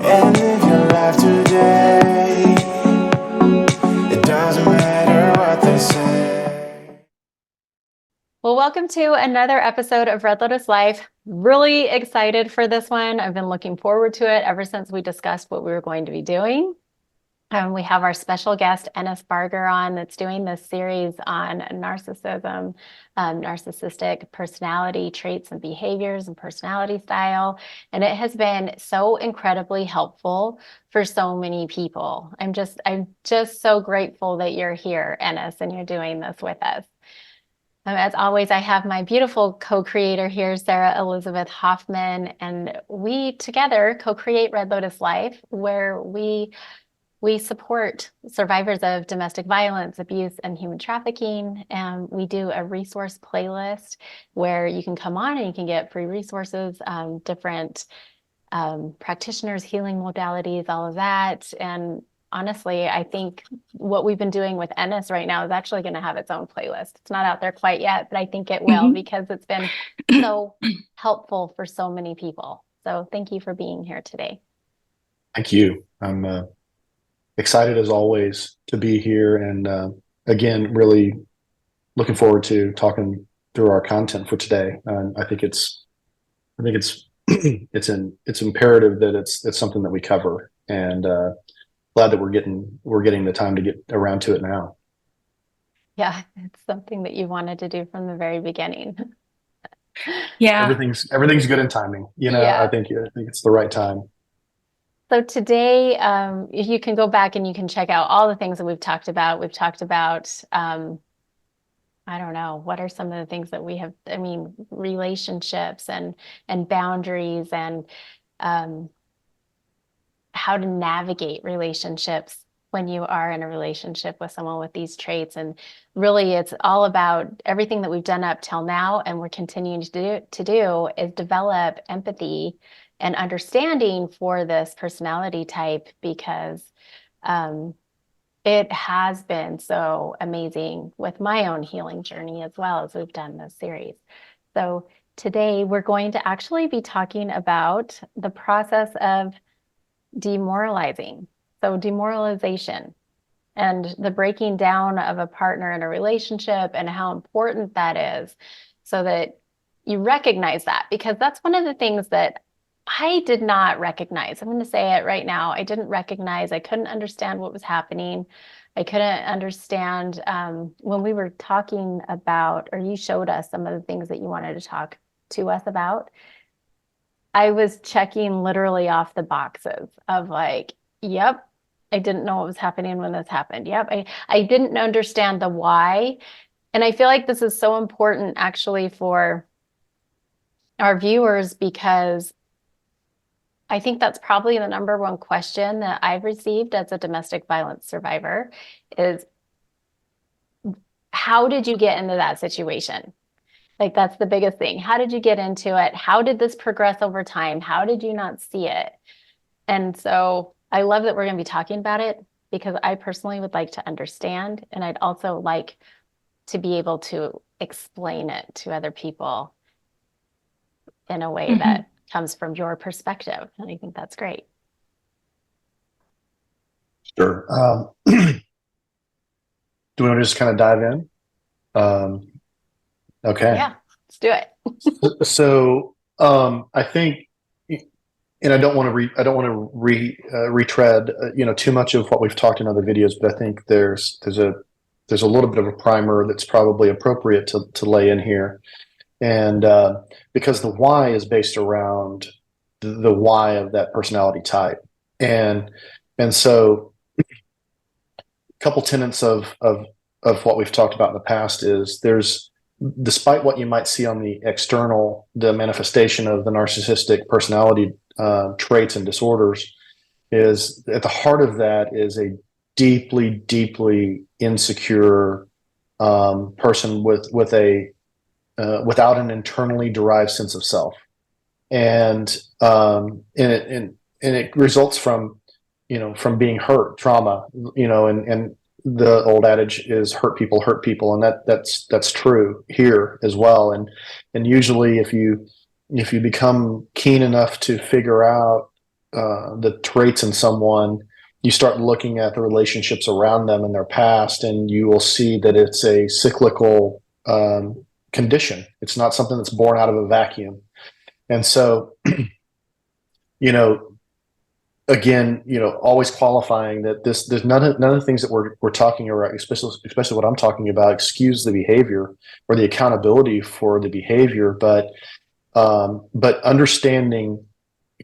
and live your life today. It doesn't matter what they say. Well, welcome to another episode of Red Lotus Life. Really excited for this one. I've been looking forward to it ever since we discussed what we were going to be doing. We have our special guest, Enos Barger, on that's doing this series on narcissism, narcissistic personality traits and behaviors and personality style. And it has been so incredibly helpful for so many people. I'm just so grateful that you're here, Enos, and you're doing this with us. As always, I have my beautiful co-creator here, Sarah Elizabeth Hoffman, and we together co-create Red Lotus Life, where we support survivors of domestic violence, abuse, and human trafficking. And we do a resource playlist where you can come on and you can get free resources, different practitioners, healing modalities, all of that. And honestly, I think what we've been doing with Enos right now is actually going to have its own playlist. It's not out there quite yet, but I think it will because it's been so helpful for so many people. So thank you for being here today. Thank you. I'm excited as always to be here, and again, really looking forward to talking through our content for today. I think it's it's imperative that it's something that we cover, and glad that we're getting the time to get around to it now. Yeah, it's something that you wanted to do from the very beginning. Yeah. Everything's good in timing. Yeah. I think it's the right time. So today, you can go back and you can check out all the things that we've talked about. We've talked about, I don't know, what are some of the things that we have, relationships and boundaries and how to navigate relationships when you are in a relationship with someone with these traits. And really, it's all about everything that we've done up till now and we're continuing to do is develop empathy and understanding for this personality type, because it has been so amazing with my own healing journey as well as we've done this series. So today we're going to actually be talking about the process of demoralizing. So demoralization and the breaking down of a partner in a relationship and how important that is, so that you recognize that, because that's one of the things that I did not recognize. I'm going to say it right now. I didn't recognize. I couldn't understand what was happening. I couldn't understand when we were talking about, or you showed us some of the things that you wanted to talk to us about. I was checking literally off the boxes of like, yep, I didn't know what was happening when this happened. Yep, I didn't understand the why. And I feel like this is so important actually for our viewers, because I think that's probably the number one question that I've received as a domestic violence survivor is, how did you get into that situation? Like, that's the biggest thing. How did you get into it? How did this progress over time? How did you not see it? And so I love that we're going to be talking about it, because I personally would like to understand, and I'd also like to be able to explain it to other people in a way that comes from your perspective. And I think that's great. Sure. Do we want to just kind of dive in? Okay. Yeah, let's do it. So I think, and I don't want to retread too much of what we've talked in other videos, but I think there's a little bit of a primer that's probably appropriate to lay in here. And because the why is based around the why of that personality type. And so a couple tenets of what we've talked about in the past is despite what you might see on the external, the manifestation of the narcissistic personality traits and disorders, is at the heart of that is a deeply, deeply insecure person with a without an internally derived sense of self, and it results from being hurt, trauma, and the old adage is hurt people, and that's true here as well. And usually if you become keen enough to figure out the traits in someone, you start looking at the relationships around them in their past, and you will see that it's a cyclical condition. It's not something that's born out of a vacuum. And so, again, always qualifying that there's none of the things that we're talking about, especially what I'm talking about, excuse the behavior or the accountability for the behavior, but understanding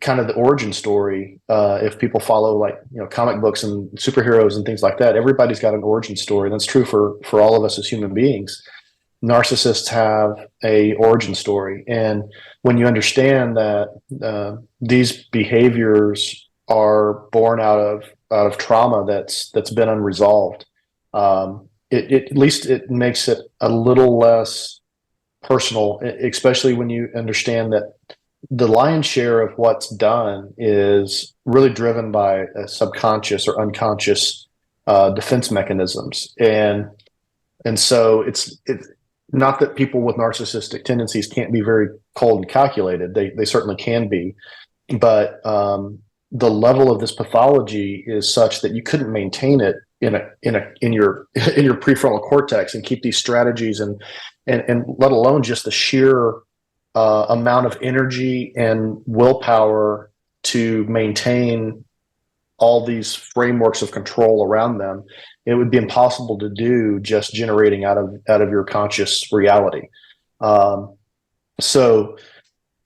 kind of the origin story. If people follow comic books and superheroes and things like that, everybody's got an origin story. That's true for all of us as human beings. Narcissists have a origin story, and when you understand that these behaviors are born out of trauma that's been unresolved, at least it makes it a little less personal, especially when you understand that the lion's share of what's done is really driven by a subconscious or unconscious defense mechanisms, and so it's not that people with narcissistic tendencies can't be very cold and calculated. They certainly can be, but the level of this pathology is such that you couldn't maintain it in your prefrontal cortex and keep these strategies and let alone just the sheer amount of energy and willpower to maintain all these frameworks of control around them. It would be impossible to do just generating out of your conscious reality. So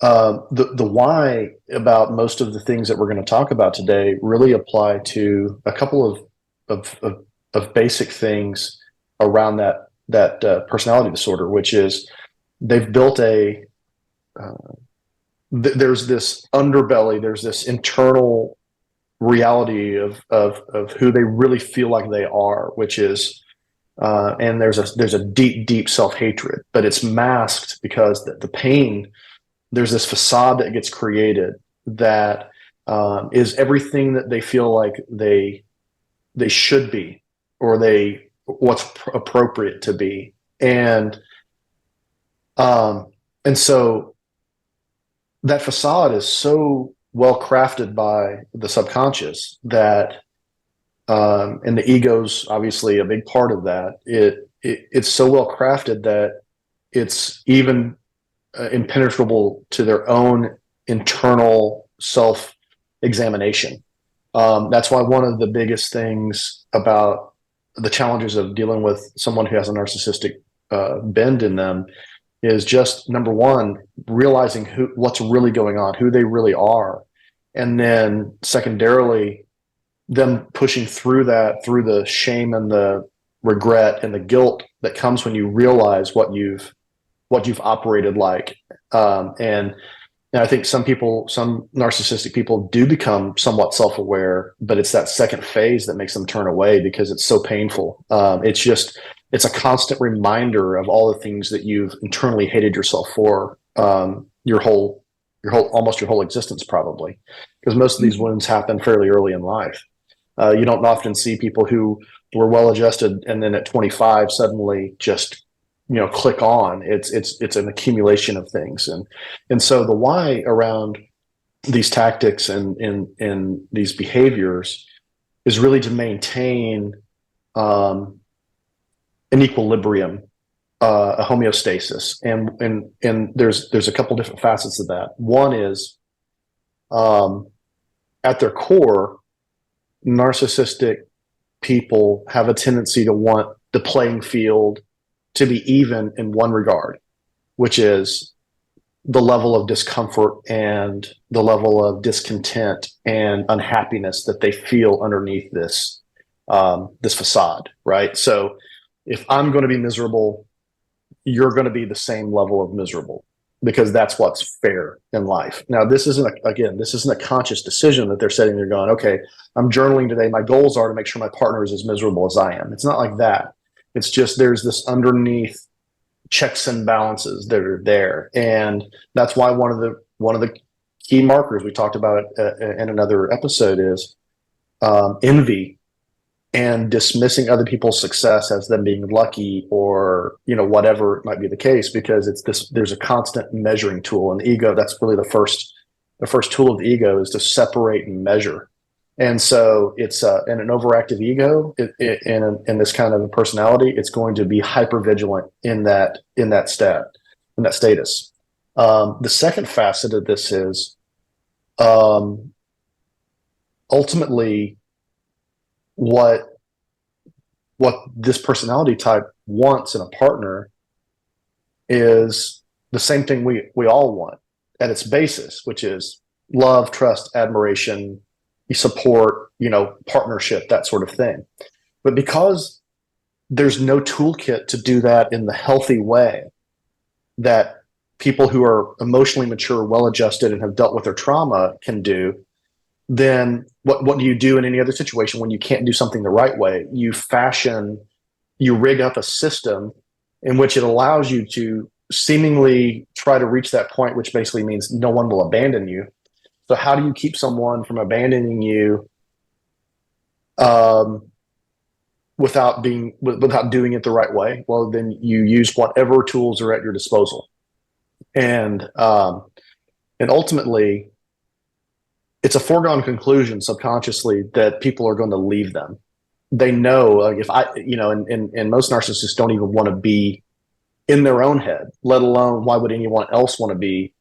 the why about most of the things that we're going to talk about today really apply to a couple of basic things around that personality disorder, which is they've built there's this underbelly, there's this internal reality of who they really feel like they are, which is and there's a deep self-hatred, but it's masked because the pain, there's this facade that gets created that is everything that they feel like they should be, or what's appropriate to be, and so that facade is so well crafted by the subconscious that, and the ego's obviously a big part of that. It's so well crafted that it's even impenetrable to their own internal self-examination. That's why one of the biggest things about the challenges of dealing with someone who has a narcissistic bend in them is just, number one, realizing what's really going on, who they really are, and then secondarily, them pushing through the shame and the regret and the guilt that comes when you realize what you've operated like. And I think some narcissistic people do become somewhat self-aware, but it's that second phase that makes them turn away because it's so painful. It's a constant reminder of all the things that you've internally hated yourself for your whole existence, probably, because most of these wounds happen fairly early in life. You don't often see people who were well-adjusted and then at 25 suddenly just click on. It's an accumulation of things, and so the why around these tactics and these behaviors is really to maintain an equilibrium, a homeostasis, and there's a couple different facets of that. One is, at their core, narcissistic people have a tendency to want the playing field to be even in one regard, which is the level of discomfort and the level of discontent and unhappiness that they feel underneath this facade, right? So if I'm going to be miserable, you're going to be the same level of miserable, because that's what's fair in life. Now, this isn't a conscious decision that they're sitting there going, okay, I'm journaling today. My goals are to make sure my partner is as miserable as I am. It's not like that. It's just there's this underneath checks and balances that are there, and that's why one of the key markers we talked about in another episode is envy and dismissing other people's success as them being lucky, or whatever it might be the case, because there's a constant measuring tool, and ego, that's really the first the first tool of the ego is to separate and measure. And so it's in an overactive ego, in this kind of a personality, it's going to be hyper vigilant in that status. The second facet of this is ultimately what this personality type wants in a partner is the same thing we all want at its basis, which is love, trust, admiration, support, partnership, that sort of thing. But because there's no toolkit to do that in the healthy way that people who are emotionally mature, well-adjusted, and have dealt with their trauma can do, then what do you do in any other situation when you can't do something the right way? You rig up a system in which it allows you to seemingly try to reach that point, which basically means no one will abandon you. So how do you keep someone from abandoning you without doing it the right way? Well, then you use whatever tools are at your disposal. And ultimately, it's a foregone conclusion subconsciously that people are going to leave them. They know, like, and most narcissists don't even want to be in their own head, let alone why would anyone else want to be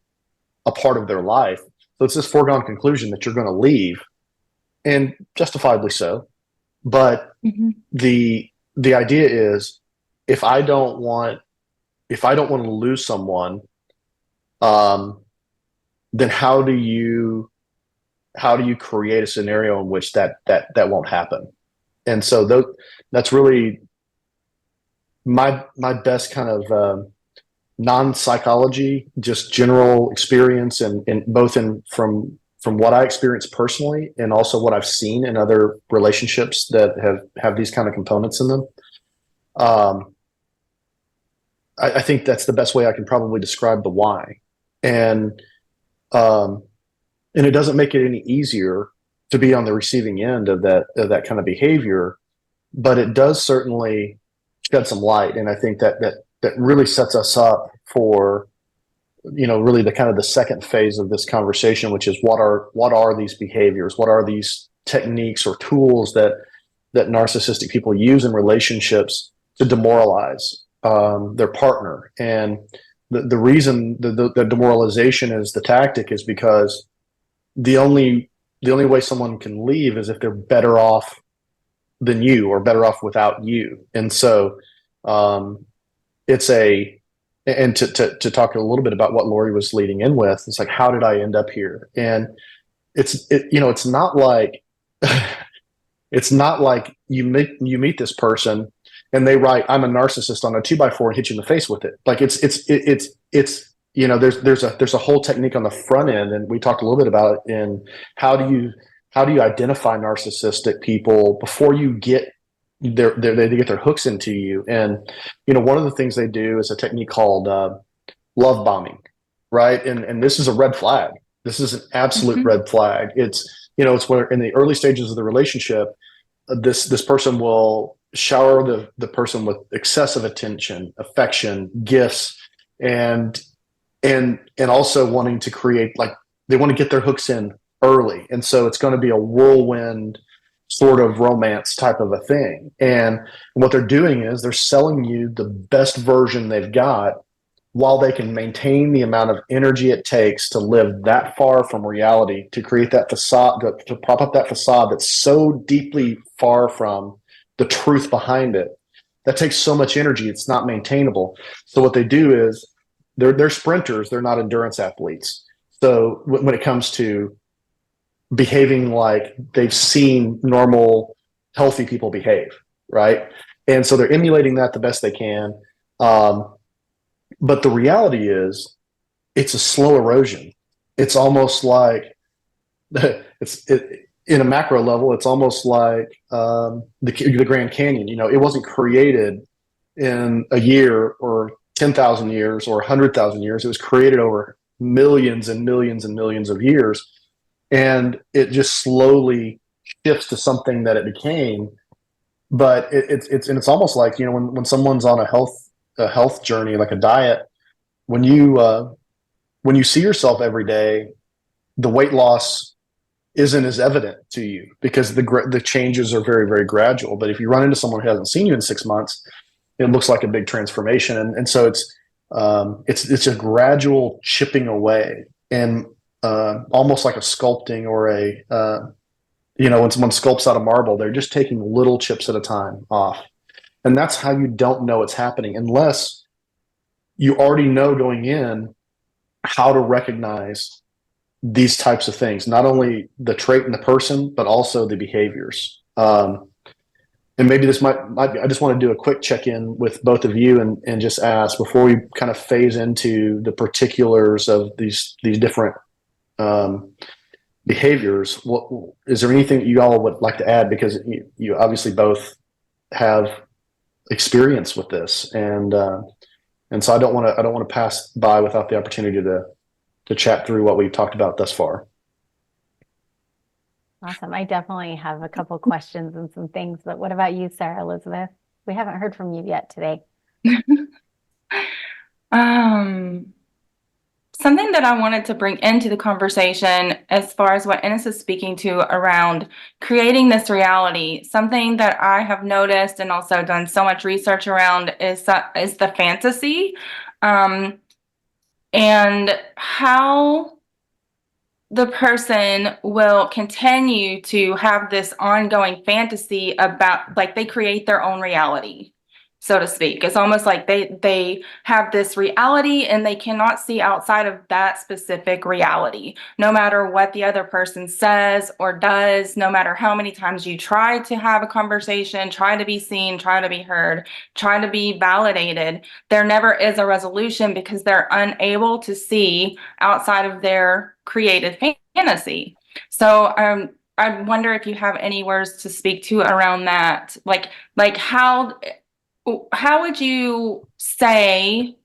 a part of their life? So it's this foregone conclusion that you're going to leave, and justifiably so. But the idea is, if I don't want to lose someone, then how do you create a scenario in which that won't happen? And so that's really my best kind of non-psychology, just general experience, and both from what I experienced personally and also what I've seen in other relationships that have these kind of components in them. I think that's the best way I can probably describe the why. And it doesn't make it any easier to be on the receiving end of that kind of behavior, but it does certainly shed some light. And I think that really sets us up for, really the kind of the second phase of this conversation, which is what are these behaviors? What are these techniques or tools that narcissistic people use in relationships to demoralize their partner? And the reason the demoralization is the tactic is because the only way someone can leave is if they're better off than you or better off without you. And so and to talk a little bit about what Lori was leading in with, it's like, how did I end up here? And it's not like you meet this person and they write, "I'm a narcissist" on a 2x4 and hit you in the face with it. Like it's there's a whole technique on the front end, and we talked a little bit about it in how do you identify narcissistic people before you get they get their hooks into you. And one of the things they do is a technique called love bombing, right? And this is a red flag. This is an absolute red flag. It's where in the early stages of the relationship, this person will shower the person with excessive attention, affection, gifts, and also wanting to create, like, they want to get their hooks in early. And so it's going to be a whirlwind sort of romance type of a thing. And what they're doing is they're selling you the best version they've got while they can maintain the amount of energy it takes to live that far from reality, to create that facade, to prop up that facade that's so deeply far from the truth behind it. That takes so much energy, it's not maintainable. So what they do is they're sprinters, they're not endurance athletes. So when it comes to behaving like they've seen normal, healthy people behave, right? And so they're emulating that the best they can. But the reality is, it's a slow erosion. It's almost like in a macro level, it's almost like the Grand Canyon. It wasn't created in a year or 10,000 years or 100,000 years. It was created over millions and millions and millions of years. And it just slowly shifts to something that it became. But it's almost like, when someone's on a health journey, like a diet, when you see yourself every day the weight loss isn't as evident to you because the changes are very, very gradual. But if you run into someone who hasn't seen you in 6 months, it looks like a big transformation. And so it's a gradual chipping away, and almost like a sculpting or when someone sculpts out of marble, they're just taking little chips at a time off. And that's how you don't know it's happening unless you already know going in how to recognize these types of things, not only the trait in the person, but also the behaviors. And maybe this might be, I just want to do a quick check-in with both of you and just ask before we kind of phase into the particulars of these different behaviors. Is there anything that you all would like to add? Because you obviously both have experience with this, and so I don't want to pass by without the opportunity to chat through what we've talked about thus far. Awesome. I definitely have a couple questions and some things, but what about you, Sarah Elizabeth? We haven't heard from you yet today. Something that I wanted to bring into the conversation as far as what Enos is speaking to around creating this reality, something that I have noticed and also done so much research around is the fantasy, and how the person will continue to have this ongoing fantasy about, like, they create their own reality, so to speak. It's almost like they have this reality and they cannot see outside of that specific reality, no matter what the other person says or does, no matter how many times you try to have a conversation, try to be seen, try to be heard, try to be validated. There never is a resolution because they're unable to see outside of their created fantasy. So I wonder if you have any words to speak to around that, like how would you say,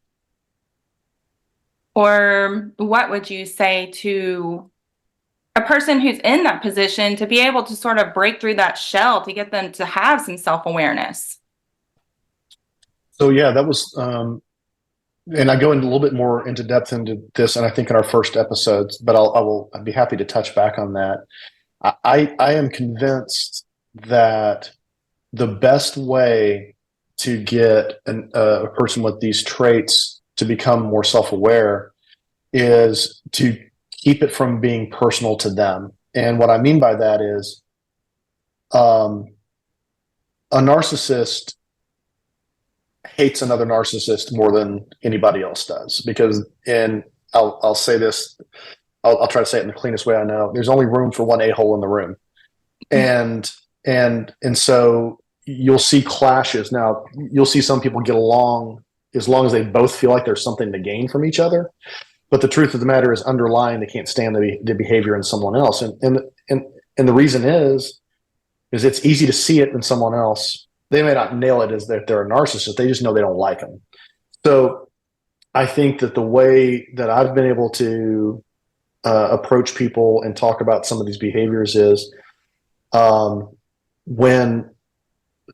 or what would you say to a person who's in that position to be able to sort of break through that shell to get them to have some self-awareness? So yeah, that was, and I go into a little bit more into depth into this, and I think in our first episodes, but I'd be happy to touch back on that. I am convinced that the best way to get a person with these traits to become more self-aware is to keep it from being personal to them. And what I mean by that is a narcissist hates another narcissist more than anybody else does, because, and I'll say this, I'll try to say it in the cleanest way I know, there's only room for one a-hole in the room. And so you'll see clashes. Now, you'll see some people get along as long as they both feel like there's something to gain from each other. But the truth of the matter is underlying, they can't stand the behavior in someone else. And the reason is it's easy to see it in someone else. They may not nail it as that they're a narcissist. They just know they don't like them. So I think that the way that I've been able to approach people and talk about some of these behaviors is when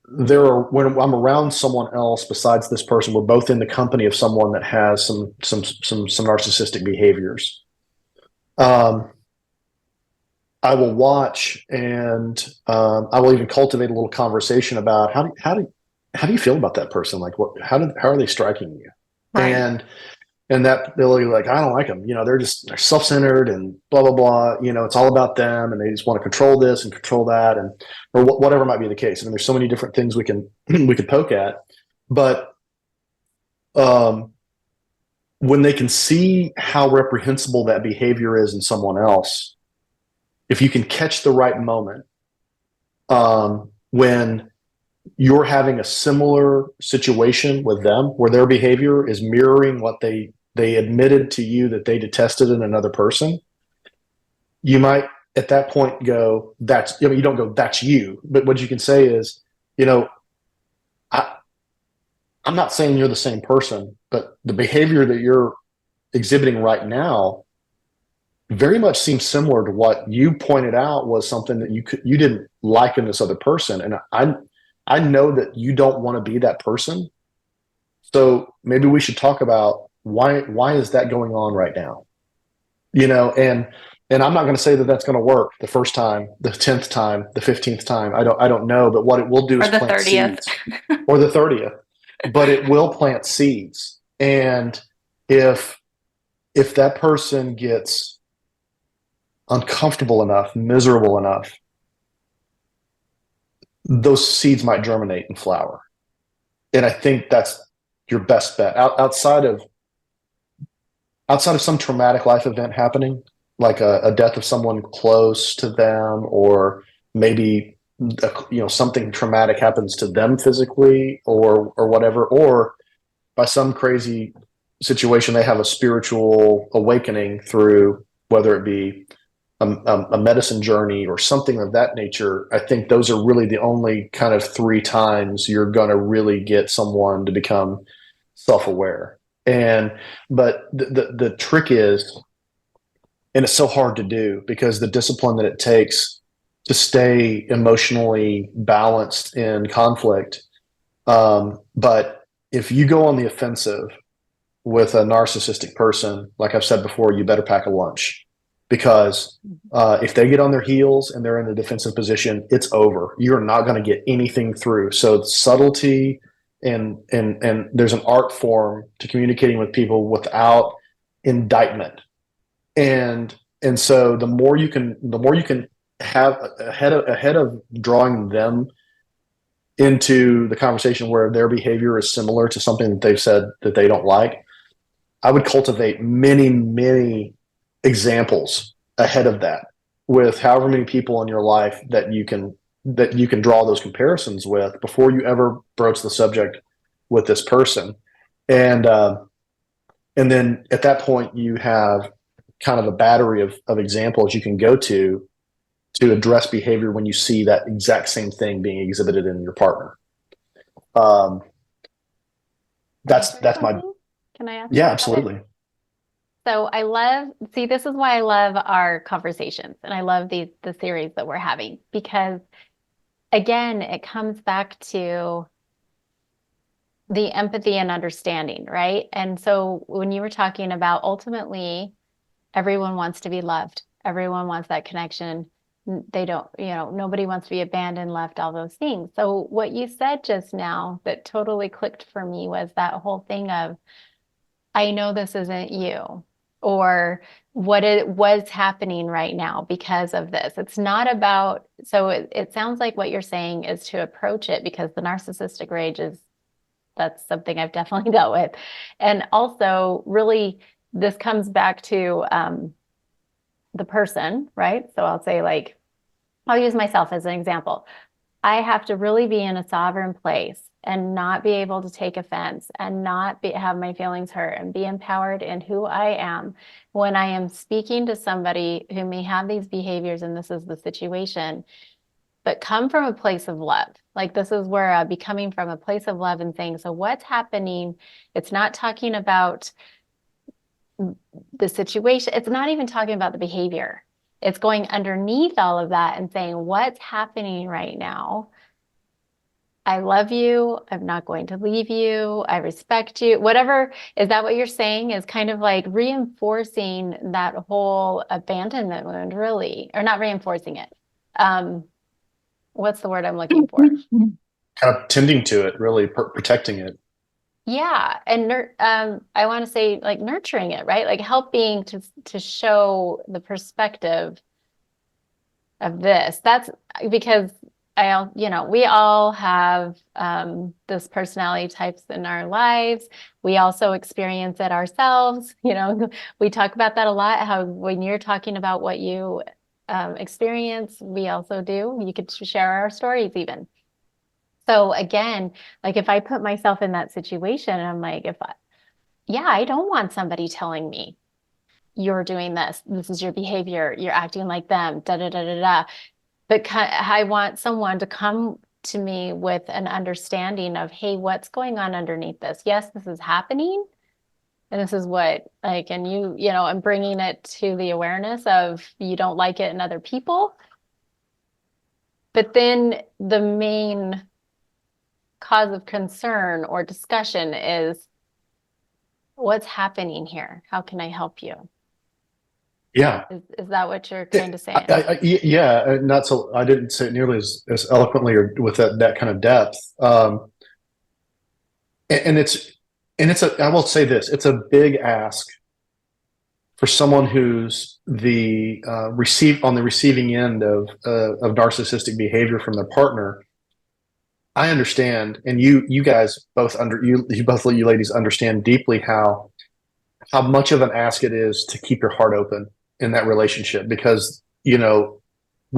I'm around someone else besides this person, we're both in the company of someone that has some narcissistic behaviors. I will watch, and I will even cultivate a little conversation about how do you feel about that person? Like, how are they striking you? Right. And that they'll be like, I don't like them. They're self-centered and blah, blah, blah. It's all about them. And they just want to control this and control that, or whatever might be the case. I mean, there's so many different things we could poke at, but when they can see how reprehensible that behavior is in someone else, if you can catch the right moment, when you're having a similar situation with them where their behavior is mirroring what they admitted to you that they detested in another person, you might at that point go, you don't go, that's you. But what you can say is, I'm not saying you're the same person, but the behavior that you're exhibiting right now very much seems similar to what you pointed out was something that you didn't like in this other person. And I know that you don't want to be that person. So maybe we should talk about why is that going on right now? And And I'm not going to say that that's going to work the first time, the 10th time, the 15th time. I don't know. But what it will do Or is the plant 30th. seeds, or the 30th. But it will plant seeds. And if that person gets uncomfortable enough, miserable enough, those seeds might germinate and flower. And I think that's your best bet. Outside of some traumatic life event happening, like a death of someone close to them, or maybe something traumatic happens to them physically, or whatever, or by some crazy situation they have a spiritual awakening through, whether it be a medicine journey or something of that nature. I think those are really the only kind of 3 times you're going to really get someone to become self-aware. But the trick is, and it's so hard to do because the discipline that it takes to stay emotionally balanced in conflict. But if you go on the offensive with a narcissistic person, like I've said before, you better pack a lunch, because if they get on their heels and they're in the defensive position, it's over. You're not going to get anything through. So subtlety, and there's an art form to communicating with people without indictment. And so the more you can have ahead of drawing them into the conversation where their behavior is similar to something that they've said that they don't like, I would cultivate many, many examples ahead of that, with however many people in your life that you can draw those comparisons with before you ever broach the subject with this person. And then at that point you have kind of a battery of examples you can go to address behavior when you see that exact same thing being exhibited in your partner. That's my. Can I ask? Yeah, absolutely. So this is why I love our conversations, and I love the series that we're having, because again, it comes back to the empathy and understanding, right? And so when you were talking about, ultimately, everyone wants to be loved. Everyone wants that connection. They don't, nobody wants to be abandoned, left, all those things. So what you said just now that totally clicked for me was that whole thing of, I know this isn't you, or what it was happening right now because of this. It's not about, so it sounds like what you're saying is to approach it, because the narcissistic rage that's something I've definitely dealt with. And also, really, this comes back to the person, right? So I'll say, like, I'll use myself as an example. I have to really be in a sovereign place and not be able to take offense and not have my feelings hurt, and be empowered in who I am when I am speaking to somebody who may have these behaviors, and this is the situation, but come from a place of love. Like, this is where I'll be coming from a place of love and saying, so what's happening? It's not talking about the situation. It's not even talking about the behavior. It's going underneath all of that and saying, what's happening right now? I love you. I'm not going to leave you. I respect you. Whatever. Is that what you're saying? Is kind of like reinforcing that whole abandonment wound, really, or not reinforcing it. What's the word I'm looking for? Kind of tending to it, really protecting it. Yeah. And I want to say, like, nurturing it, right? Like, helping to show the perspective of this. That's because we all have this personality types in our lives. We also experience it ourselves. We talk about that a lot, how when you're talking about what you experience, we also do. You could share our stories even. So again, like, if I put myself in that situation, I'm like, I don't want somebody telling me, you're doing this is your behavior, you're acting like them, da da da da da. But I want someone to come to me with an understanding of, hey, what's going on underneath this? Yes, this is happening. And this is what, like, and I'm bringing it to the awareness of, you don't like it in other people. But then the main cause of concern or discussion is, what's happening here? How can I help you? Yeah. Is that what you're kind of saying? Yeah, not so. I didn't say it nearly as eloquently or with that kind of depth. And it's I will say this: it's a big ask for someone who's on the receiving end of narcissistic behavior from their partner. I understand, and you guys both you ladies understand deeply how much of an ask it is to keep your heart open in that relationship, because we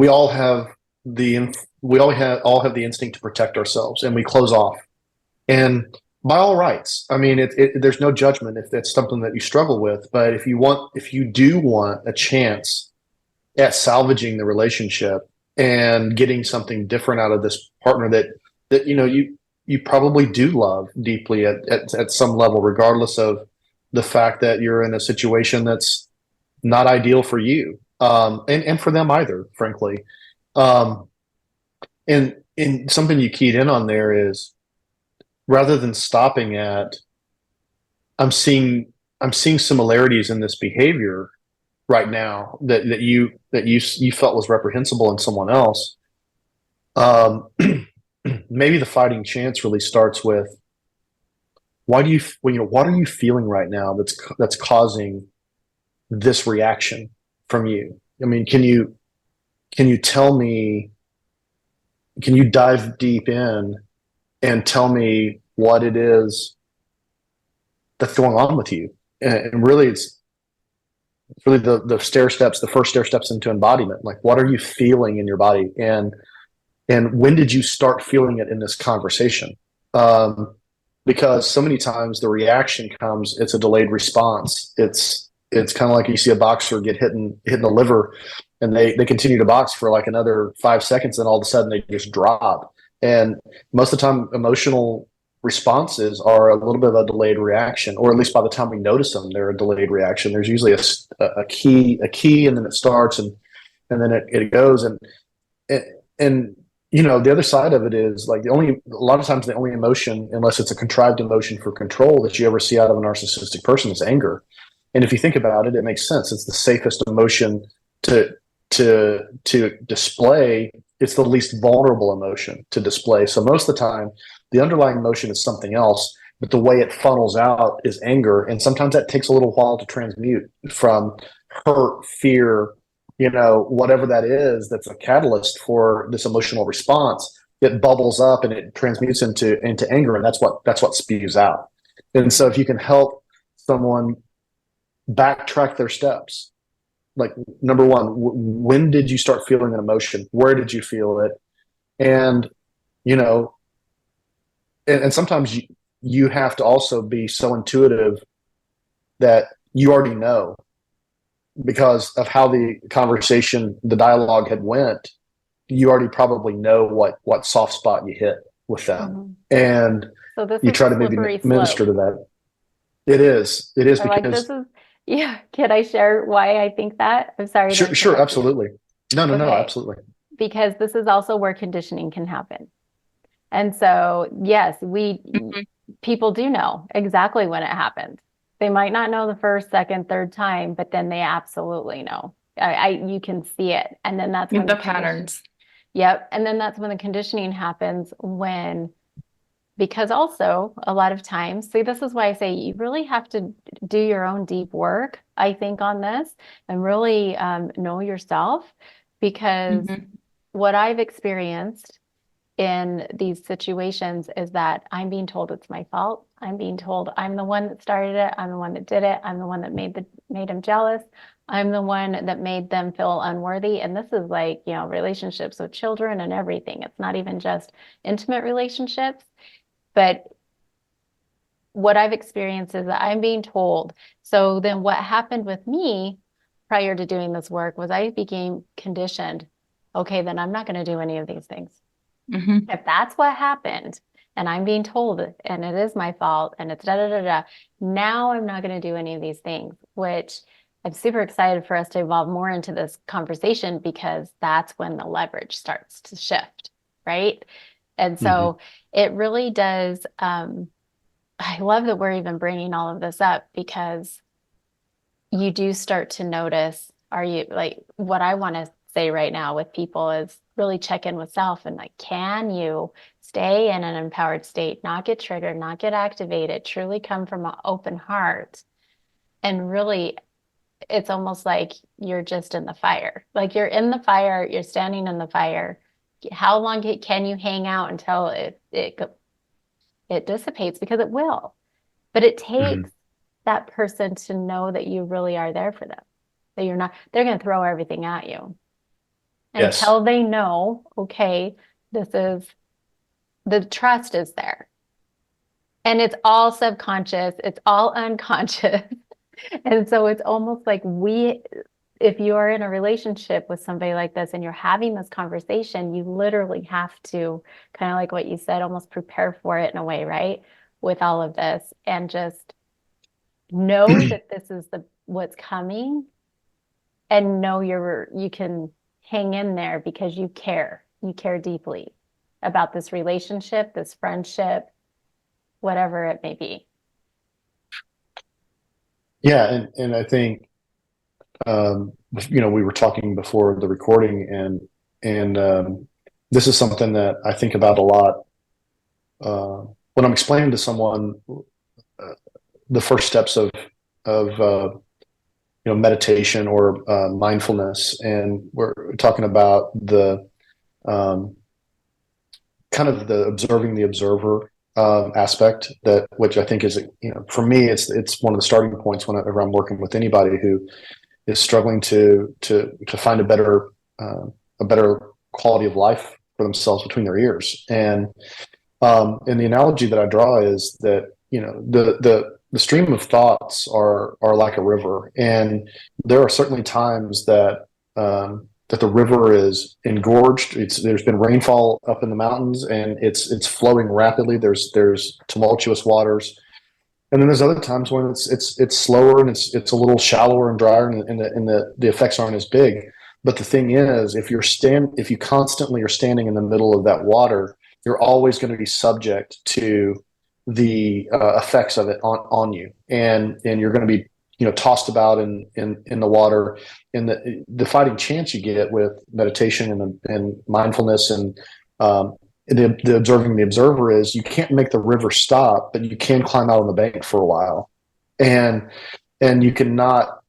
all have all have the instinct to protect ourselves, and we close off. And by all rights, I mean, there's no judgment if that's something that you struggle with. But if you do want a chance at salvaging the relationship and getting something different out of this partner that you probably do love deeply at some level, regardless of the fact that you're in a situation that's not ideal for you, and for them either, frankly. Um, and something you keyed in on there is, rather than stopping at I'm seeing similarities in this behavior right now that you felt was reprehensible in someone else. Maybe the fighting chance really starts with, what are you feeling right now that's causing this reaction from you? I mean, can you tell me, can you dive deep in and tell me what it is that's going on with you? And really, it's really the first stair steps into embodiment. Like, what are you feeling in your body? And when did you start feeling it in this conversation? Because so many times the reaction comes, it's a delayed response. It's kind of like you see a boxer get hit in the liver, and they continue to box for like another 5 seconds, and all of a sudden they just drop. And most of the time, emotional responses are a little bit of a delayed reaction, or at least by the time we notice them, they're a delayed reaction. There's usually a key, and then it starts, and then it goes, and the other side of it is, like, a lot of times the only emotion, unless it's a contrived emotion for control, that you ever see out of a narcissistic person is anger. And if you think about it, it makes sense. It's the safest emotion to display. It's the least vulnerable emotion to display. So most of the time, the underlying emotion is something else, but the way it funnels out is anger. And sometimes that takes a little while to transmute from hurt, fear, whatever that is, that's a catalyst for this emotional response. It bubbles up and it transmutes into anger, and that's what spews out. And so if you can help someone backtrack their steps, like, number one, when did you start feeling an emotion? Where did you feel it? And and sometimes you have to also be so intuitive that you already know, because of how the conversation, the dialogue had went. You already probably know what soft spot you hit with them, and so this you is try to a maybe slippery minister slope. to that. It is I because like this is yeah. Can I share why I think that? I'm sorry to sure, interrupt you. absolutely. No, Okay. absolutely. Because this is also where conditioning can happen. And so, yes, people do know exactly when it happens. They might not know the first, second, third time, but then they absolutely know. You can see it. And then that's when The patterns. Yep. And then that's when the conditioning happens, because also a lot of times, see, this is why I say you really have to do your own deep work, I think, on this, and really know yourself, because what I've experienced in these situations is that I'm being told it's my fault. I'm being told I'm the one that started it. I'm the one that did it. I'm the one that made them jealous. I'm the one that made them feel unworthy. And this is like, relationships with children and everything. It's not even just intimate relationships, but what I've experienced is that I'm being told. So then what happened with me prior to doing this work was I became conditioned. Okay, then I'm not going to do any of these things. If that's what happened, and I'm being told it, and it is my fault, and it's now I'm not going to do any of these things, which I'm super excited for us to evolve more into this conversation, because that's when the leverage starts to shift, right? And so it really does. I love that we're even bringing all of this up, because you do start to notice, Are you like, what I want to say right now with people is really check in with self and like, can you stay in an empowered state, not get triggered, not get activated, truly come from an open heart? And really, it's almost like you're just in the fire. Like you're in the fire, you're standing in the fire. How long can you hang out until it dissipates? Because it will. But it takes that person to know that you really are there for them. That you're not, they're going to throw everything at you Yes. until they know, okay, the trust is there. And it's all subconscious, it's all unconscious. And so it's almost like if you're in a relationship with somebody like this and you're having this conversation, you literally have to, kind of like what you said, almost prepare for it in a way, right? With all of this, and just know that this is what's coming, and know you can hang in there because you care deeply about this relationship, this friendship, whatever it may be. Yeah, and I think we were talking before the recording, and this is something that I think about a lot when I'm explaining to someone the first steps of meditation or mindfulness, and we're talking about the kind of the observing the observer aspect, which I think is, for me, it's one of the starting points whenever I'm working with anybody who is struggling to find a better quality of life for themselves between their ears. And the analogy that I draw is that the stream of thoughts are like a river, and there are certainly times that the river is engorged. There's been rainfall up in the mountains, and it's flowing rapidly. There's tumultuous waters, and then there's other times when it's slower and it's a little shallower and drier, and the effects aren't as big. But the thing is, if you constantly are standing in the middle of that water, you're always going to be subject to the effects of it on you, and you're going to be tossed about in the water. And the fighting chance you get with meditation and mindfulness and the observing the observer is, you can't make the river stop, but you can climb out on the bank for a while, and you can not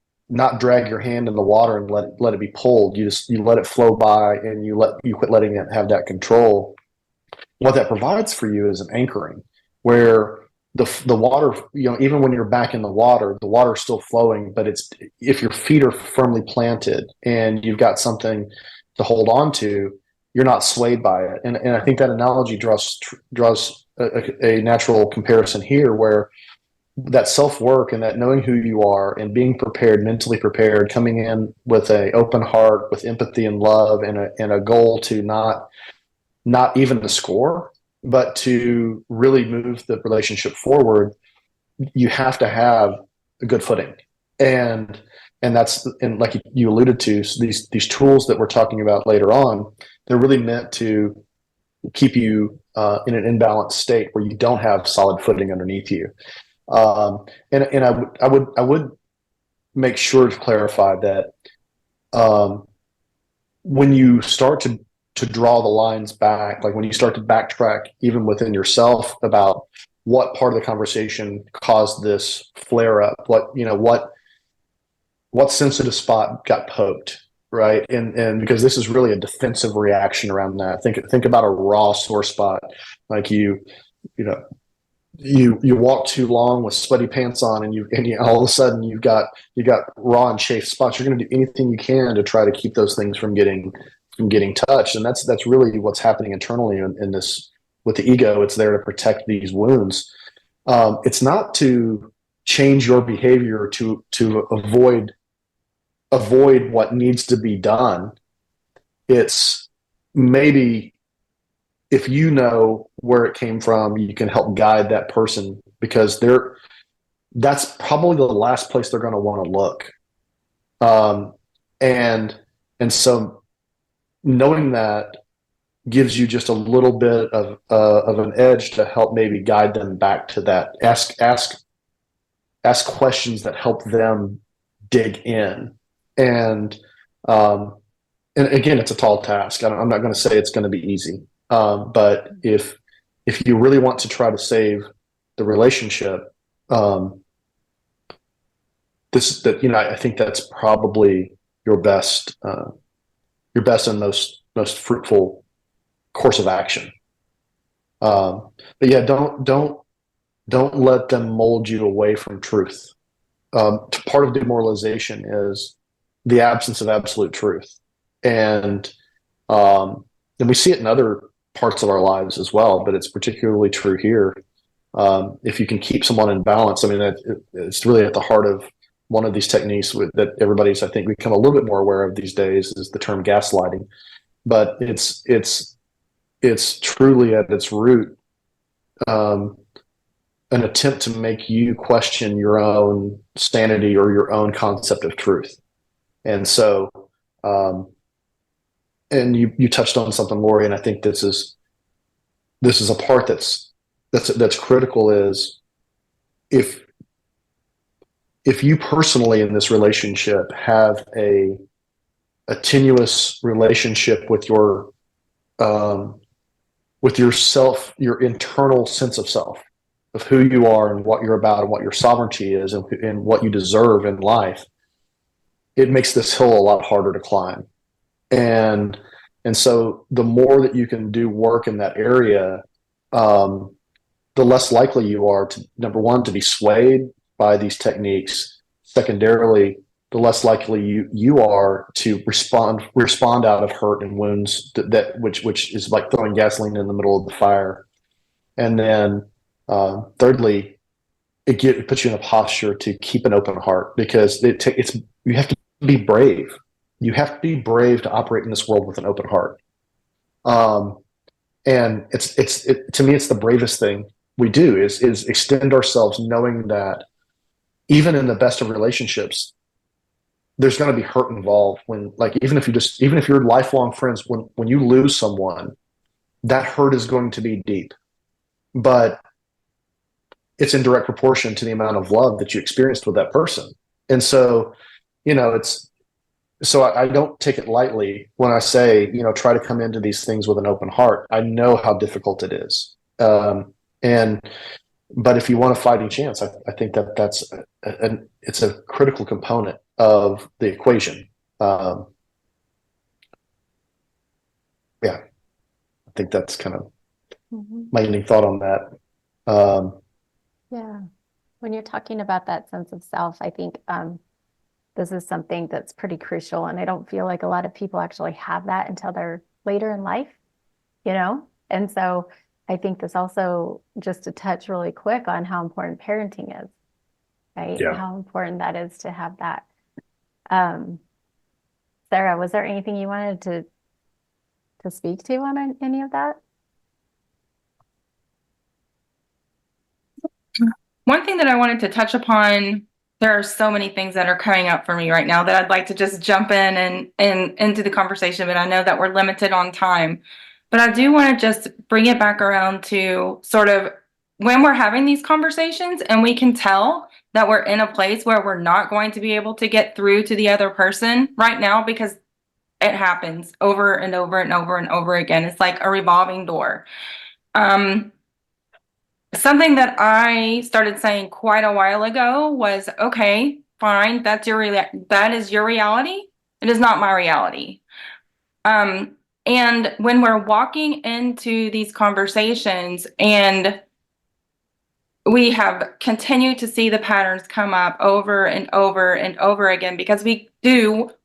drag your hand in the water and let it be pulled. You let it flow by, and you quit letting it have that control. What that provides for you is an anchoring, where the water, even when you're back in the water is still flowing, but if your feet are firmly planted and you've got something to hold on to, you're not swayed by it. And I think that analogy draws a natural comparison here, where that self-work and that knowing who you are and being prepared, mentally prepared, coming in with an open heart, with empathy and love, and a goal to not even to score, but to really move the relationship forward, you have to have a good footing. And like you alluded to, these tools that we're talking about later on, they're really meant to keep you in an imbalanced state where you don't have solid footing underneath you. And I would make sure to clarify that when you start to draw the lines back, like when you start to backtrack even within yourself about what part of the conversation caused this flare up, what sensitive spot got poked, right? And because this is really a defensive reaction around that. Think about a raw sore spot, like you walk too long with sweaty pants on, and all of a sudden you got raw and chafed spots. You're going to do anything you can to try to keep those things from getting touched. And that's really what's happening internally in this with the ego. It's there to protect these wounds. It's not to change your behavior to avoid what needs to be done. It's maybe, if you know where it came from, you can help guide that person, because that's probably the last place they're going to want to look. And so knowing that gives you just a little bit of an edge to help maybe guide them back to that. Ask questions that help them dig in, And um, and again, it's a tall task. I'm not going to say it's going to be easy, but if you really want to try to save the relationship, um, I think that's probably your best and most fruitful course of action. But yeah, don't let them mold you away from truth. Part of demoralization is the absence of absolute truth, and we see it in other parts of our lives as well. But it's particularly true here. If you can keep someone in balance, I mean, it's really at the heart of one of these techniques that everybody's, I think, become a little bit more aware of these days, is the term gaslighting. But it's truly at its root an attempt to make you question your own sanity or your own concept of truth. And so, and you touched on something, Lori, and I think this is a part that's critical, is if you personally in this relationship have a tenuous relationship with yourself, your internal sense of self, of who you are and what you're about and what your sovereignty is and what you deserve in life, it makes this hill a lot harder to climb. And so the more that you can do work in that area, the less likely you are to, number one, to be swayed by these techniques. Secondarily, the less likely you are to respond out of hurt and wounds which is like throwing gasoline in the middle of the fire. And then thirdly, it puts you in a posture to keep an open heart, because you have to be brave. You have to be brave to operate in this world with an open heart. And to me, it's the bravest thing we do is extend ourselves, knowing that even in the best of relationships, there's going to be hurt involved. When, like, even if you're lifelong friends, when you lose someone, that hurt is going to be deep, but it's in direct proportion to the amount of love that you experienced with that person. And so, I don't take it lightly when I say, try to come into these things with an open heart. I know how difficult it is. But if you want a fighting chance, I think that's it's a critical component of the equation. Yeah, I think that's kind of my ending thought on that. Yeah. When you're talking about that sense of self, I think this is something that's pretty crucial. And I don't feel like a lot of people actually have that until they're later in life, And so I think this also, just to touch really quick on how important parenting is, right? Yeah. How important that is to have that. Sarah, was there anything you wanted to speak to on any of that? One thing that I wanted to touch upon, there are so many things that are coming up for me right now that I'd like to just jump in and into the conversation, but I know that we're limited on time. But I do want to just bring it back around to sort of when we're having these conversations and we can tell that we're in a place where we're not going to be able to get through to the other person right now, because it happens over and over and over and over again. It's like a revolving door. Something that I started saying quite a while ago was, okay, fine, that is your reality. It is not my reality. And when we're walking into these conversations and we have continued to see the patterns come up over and over and over again, because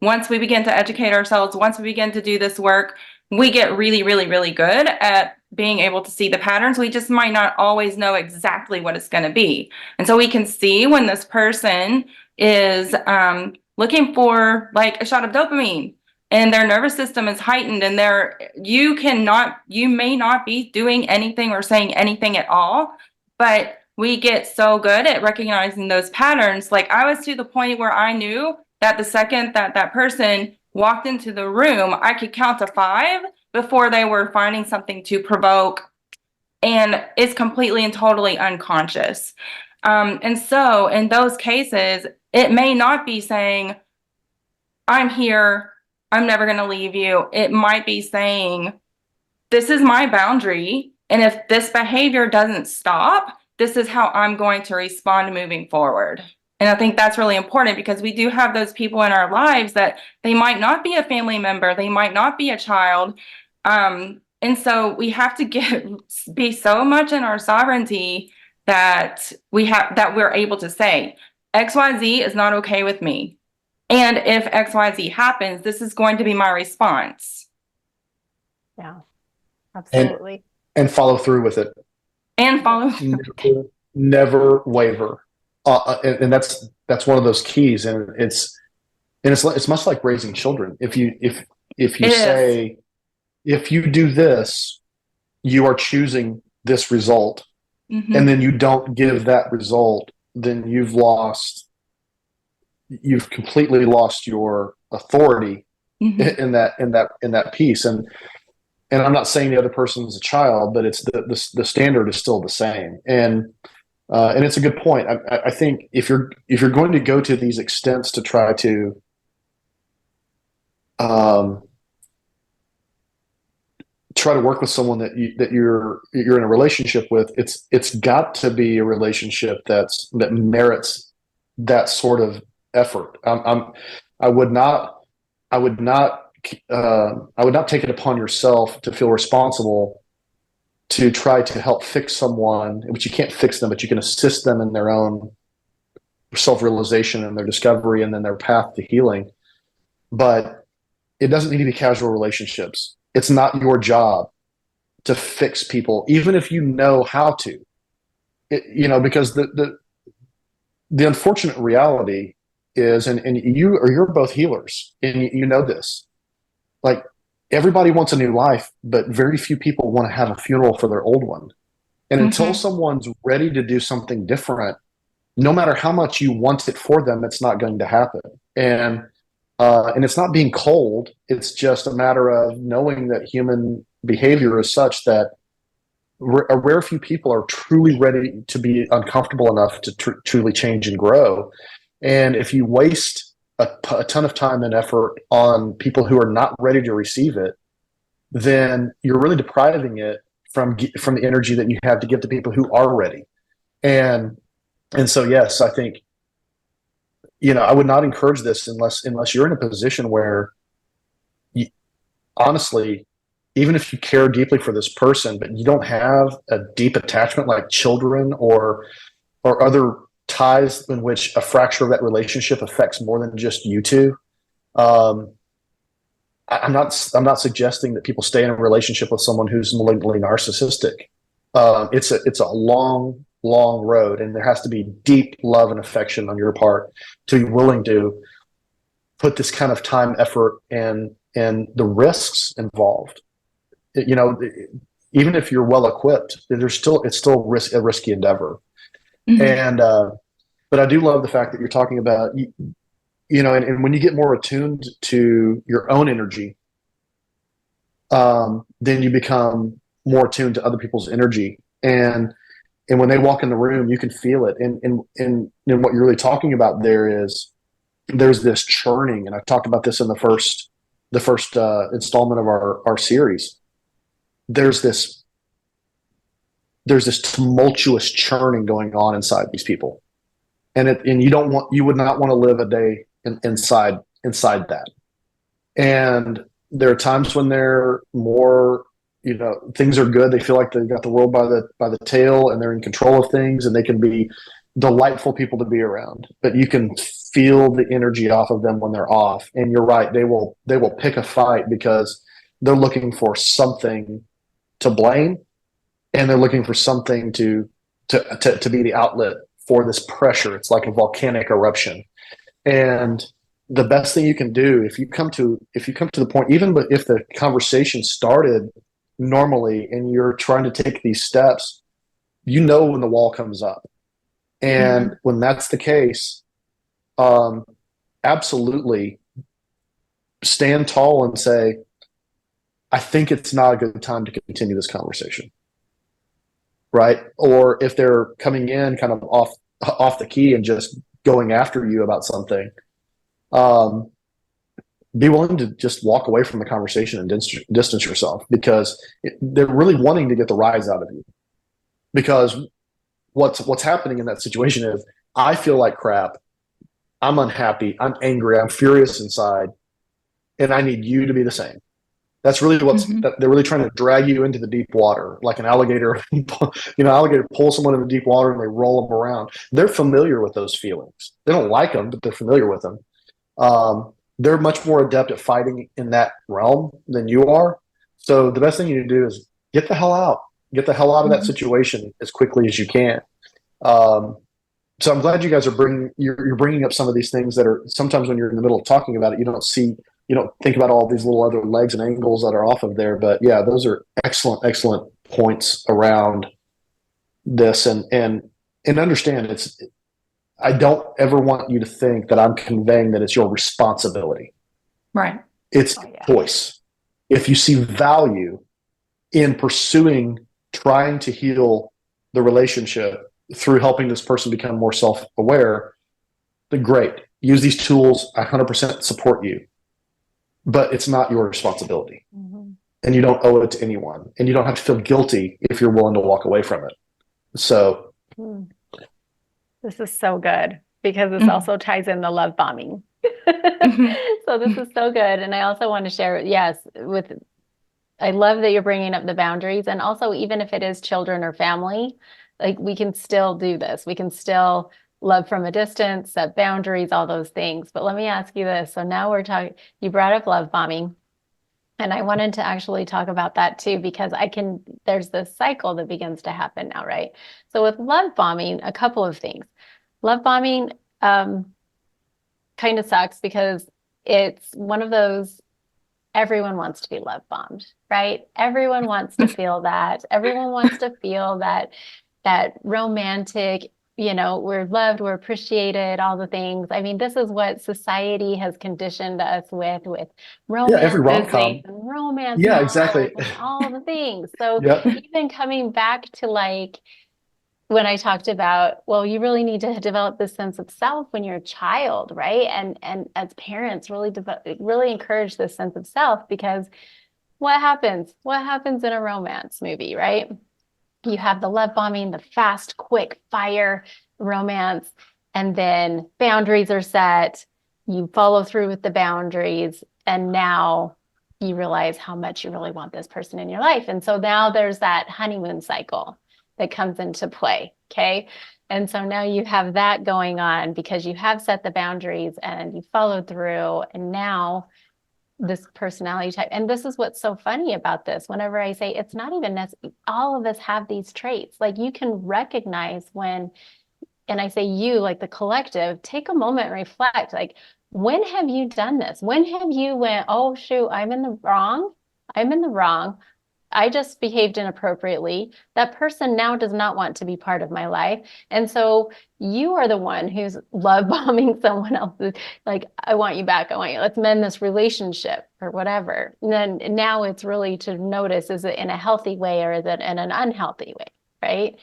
once we begin to educate ourselves, once we begin to do this work, we get really, really, really good at being able to see the patterns. We just might not always know exactly what it's going to be. And so we can see when this person is looking for like a shot of dopamine and their nervous system is heightened, and you may not be doing anything or saying anything at all, but we get so good at recognizing those patterns. Like, I was to the point where I knew that the second that person walked into the room, I could count to 5 before they were finding something to provoke. And it's completely and totally unconscious. And so in those cases, it may not be saying, I'm here, I'm never going to leave you. It might be saying, this is my boundary. And if this behavior doesn't stop, this is how I'm going to respond moving forward. And I think that's really important because we do have those people in our lives that they might not be a family member, they might not be a child. And so we have to be so much in our sovereignty that we're able to say, XYZ is not okay with me. And if XYZ happens, this is going to be my response. Yeah, absolutely. And follow through with it. And follow through. Never waver. And that's one of those keys. And it's much like raising children. If you say, if you do this, you are choosing this result, and then you don't give that result, then you've completely lost your authority in that piece. And I'm not saying the other person's a child, but it's the standard is still the same. And it's a good point. I think if you're going to go to these extents to try to work with someone that you're in a relationship with, it's got to be a relationship that merits that sort of effort. I would not take it upon yourself to feel responsible to try to help fix someone, which you can't fix them, but you can assist them in their own self-realization and their discovery and then their path to healing. But it doesn't need to be casual relationships. It's not your job to fix people, even if you know how to. Because the unfortunate reality is, and you're both healers, and you know this, like, everybody wants a new life, but very few people want to have a funeral for their old one. And until someone's ready to do something different, no matter how much you want it for them, it's not going to happen. And it's not being cold. It's just a matter of knowing that human behavior is such that a rare few people are truly ready to be uncomfortable enough to truly change and grow. And if you waste a ton of time and effort on people who are not ready to receive it, then you're really depriving it from the energy that you have to give to people who are ready. And so, yes, I think, I would not encourage this unless you're in a position where honestly, even if you care deeply for this person, but you don't have a deep attachment like children or other ties in which a fracture of that relationship affects more than just you two. I'm not suggesting that people stay in a relationship with someone who's malignantly narcissistic. It's a long road, and there has to be deep love and affection on your part to be willing to put this kind of time, effort, and the risks involved. Even if you're well equipped, it's still a risky endeavor. And but I do love the fact that you're talking about, and when you get more attuned to your own energy, then you become more attuned to other people's energy. And when they walk in the room, you can feel it. And what you're really talking about there's this churning. And I talked about this in the first installment of our series. There's this tumultuous churning going on inside these people. And you would not want to live a day inside that. And there are times when they're more, things are good. They feel like they've got the world by the tail, and they're in control of things, and they can be delightful people to be around. But you can feel the energy off of them when they're off. And you're right, they will pick a fight because they're looking for something to blame, and they're looking for something to be the outlet for this pressure. It's like a volcanic eruption. And the best thing you can do, if you come to the point, even if the conversation started normally and you're trying to take these steps, when the wall comes up. And when that's the case, absolutely stand tall and say, I think it's not a good time to continue this conversation. Right? Or if they're coming in kind of off the key and just going after you about something, be willing to just walk away from the conversation and distance yourself, because they're really wanting to get the rise out of you. Because what's happening in that situation is, I feel like crap, I'm unhappy, I'm angry, I'm furious inside, and I need you to be the same. That's really they're really trying to drag you into the deep water, like an alligator. Alligator pulls someone in the deep water and they roll them around. They're familiar with those feelings. They don't like them, but they're familiar with them. They're much more adept at fighting in that realm than you are. So the best thing you can do is get the hell out. Get the hell out of that situation as quickly as you can. So I'm glad you guys are bringing up some of these things that are sometimes when you're in the middle of talking about it, you don't think about all these little other legs and angles that are off of there. But yeah, those are excellent points around this, and understand I don't ever want you to think that I'm conveying that it's your responsibility. Right. It's choice. If you see value in trying to heal the relationship through helping this person become more self-aware, then great. Use these tools. I 100% support you. But it's not your responsibility. Mm-hmm. And you don't owe it to anyone. And you don't have to feel guilty if you're willing to walk away from it. So this is so good, because this also ties in the love bombing. So this is so good. And I also want to share, I love that you're bringing up the boundaries. And also, even if it is children or family, like, we can still do this. We can still love from a distance, set boundaries, all those things. But let me ask you this. So now you brought up love bombing. And I wanted to actually talk about that too, because there's this cycle that begins to happen now, right? So with love bombing, a couple of things. Love bombing kind of sucks, because it's one of those, everyone wants to be love bombed, right? Everyone wants to feel that. Everyone wants to feel that romantic, we're loved, we're appreciated, all the things. I mean, this is what society has conditioned us with romance, every rom-com. and romance, exactly, and all the things. So yep. Even coming back to when I talked about, well, you really need to develop this sense of self when you're a child, right? And as parents, really encourage this sense of self, because what happens? What happens in a romance movie, right? You have the love bombing, the fast, quick fire romance, and then boundaries are set. You follow through with the boundaries, and now you realize how much you really want this person in your life. And so now there's that honeymoon cycle that comes into play. Okay. And so now you have that going on, because you have set the boundaries and you followed through, and now this personality type. And this is what's so funny about this. Whenever I say it's not even necessary, all of us have these traits. Like, you can recognize when, and I say you, like the collective, take a moment and reflect. Like, when have you done this? When have you went, oh shoot, I'm in the wrong. I just behaved inappropriately. That person now does not want to be part of my life. And so you are the one who's love bombing someone else. Like, I want you back. Let's mend this relationship or whatever. And then now it's really to notice, is it in a healthy way or is it in an unhealthy way, right?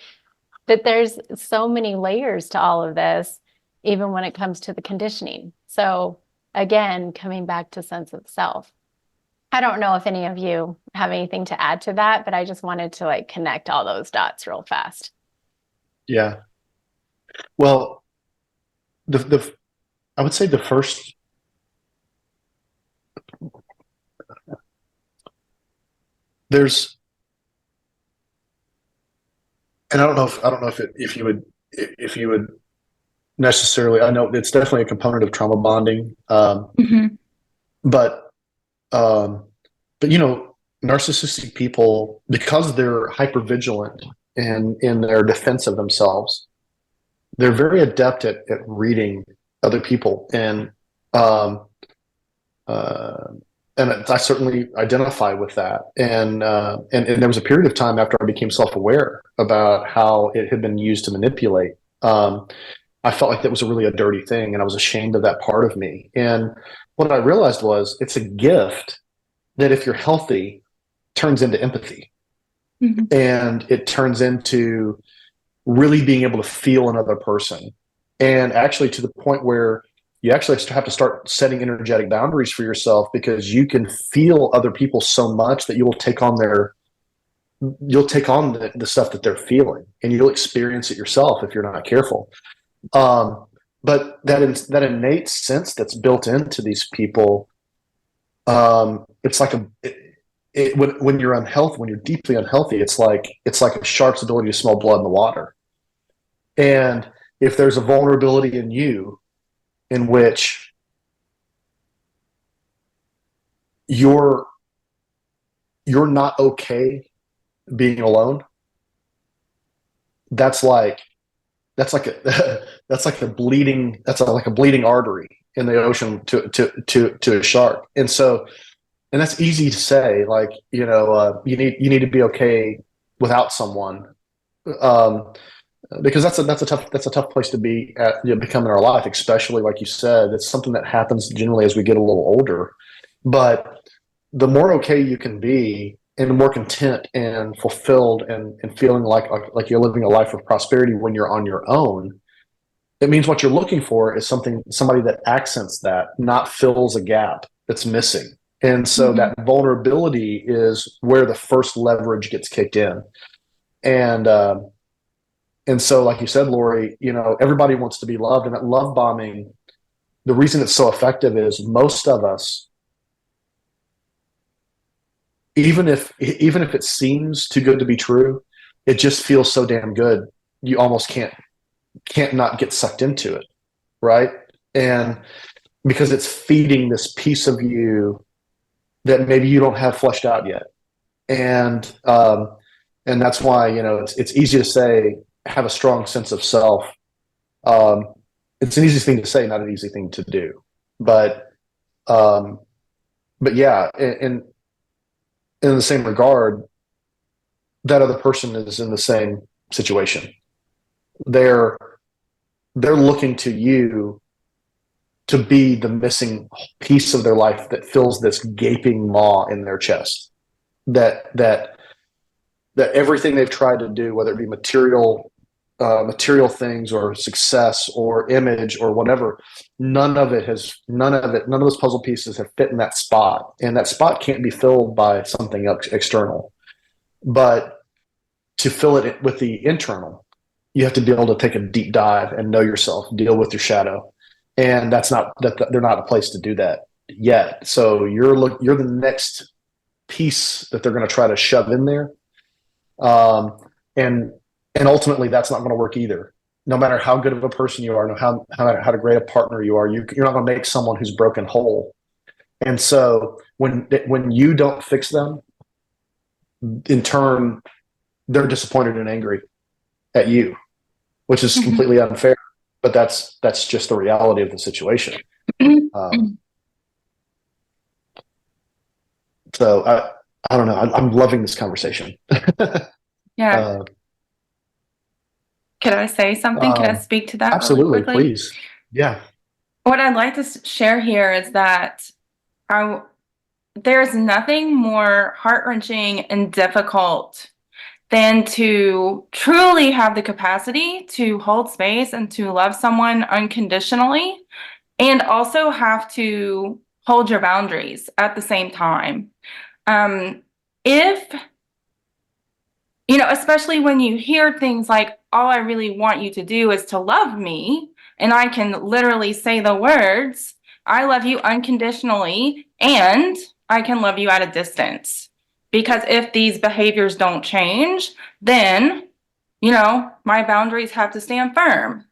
But there's so many layers to all of this, even when it comes to the conditioning. So again, coming back to sense of self. I don't know if any of you have anything to add to that, but I just wanted to connect all those dots real fast. Yeah. Well, I would say the first, and I don't know if you would necessarily, I know it's definitely a component of trauma bonding. But narcissistic people, because they're hypervigilant and in their defense of themselves, they're very adept at reading other people. And I certainly identify with that. And there was a period of time after I became self-aware about how it had been used to manipulate. I felt like that was really a dirty thing, and I was ashamed of that part of me. And what I realized was, it's a gift that, if you're healthy, turns into empathy. And it turns into really being able to feel another person. And actually, to the point where you actually have to start setting energetic boundaries for yourself, because you can feel other people so much that you'll take on the stuff that they're feeling, and you'll experience it yourself if you're not careful. But that innate sense that's built into these people, it's like when you're unhealthy, when you're deeply unhealthy, it's like a shark's ability to smell blood in the water. And if there's a vulnerability in you in which you're not okay being alone, that's like a bleeding artery in the ocean to a shark. And that's easy to say, like, you need to be okay without someone, because that's a tough place to be at, become in our life, especially like you said. It's something that happens generally as we get a little older. But the more okay you can be, and the more content and fulfilled and feeling like you're living a life of prosperity when you're on your own, it means what you're looking for is somebody that accents that, not fills a gap that's missing. And so that vulnerability is where the first leverage gets kicked in. And so, like you said, Lori, everybody wants to be loved, and that love bombing, the reason it's so effective is most of us, even if it seems too good to be true, it just feels so damn good. You almost can't not get sucked into it. Right. And because it's feeding this piece of you that maybe you don't have fleshed out yet. And that's why, it's easy to say, have a strong sense of self. It's an easy thing to say, not an easy thing to do. But yeah, in the same regard, that other person is in the same situation. They're looking to you to be the missing piece of their life that fills this gaping maw in their chest. That everything they've tried to do, whether it be material things or success or image or whatever, none of those puzzle pieces have fit in that spot. And that spot can't be filled by something external. But to fill it with the internal, you have to be able to take a deep dive and know yourself, deal with your shadow. And they're not a place to do that yet. So you're the next piece that they're going to try to shove in there. And ultimately that's not going to work either. No matter how good of a person you are, how great a partner you are, you're not going to make someone who's broken whole. And so when you don't fix them, in turn, they're disappointed and angry at you, which is completely unfair. But that's just the reality of the situation. So I don't know. I'm loving this conversation. Yeah. Could I say something? Can I speak to that? Absolutely, really quickly? Please. Yeah. What I'd like to share here is that there's nothing more heart-wrenching and difficult than to truly have the capacity to hold space and to love someone unconditionally, and also have to hold your boundaries at the same time. Especially when you hear things like, all I really want you to do is to love me, and I can literally say the words, I love you unconditionally, and I can love you at a distance. Because if these behaviors don't change, then, my boundaries have to stand firm.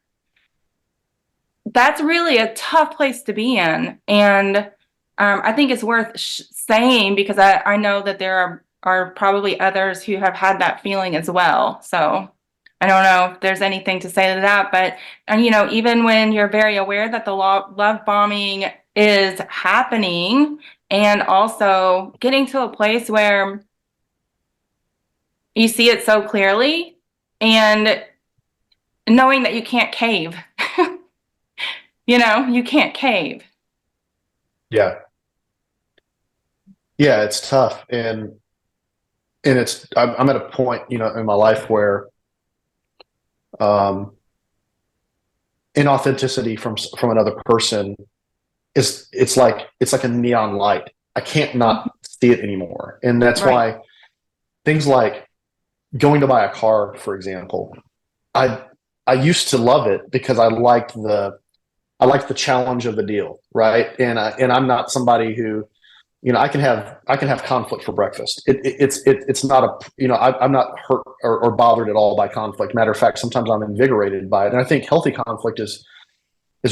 That's really a tough place to be in. And I think it's worth saying, because I know that there are probably others who have had that feeling as well. So I don't know if there's anything to say to that. But, even when you're very aware that the love bombing is happening, and also getting to a place where you see it so clearly, and knowing that you can't cave. You can't cave. Yeah. Yeah, it's tough. And I'm at a point, in my life where inauthenticity from another person it's like a neon light. I can't not see it anymore. And that's Right. why things like going to buy a car, for example, I used to love it because I liked the challenge of the deal, right? And I'm not somebody who, I can have conflict for breakfast. It's not I'm not hurt or bothered at all by conflict. Matter of fact, sometimes I'm invigorated by it. And I think healthy conflict is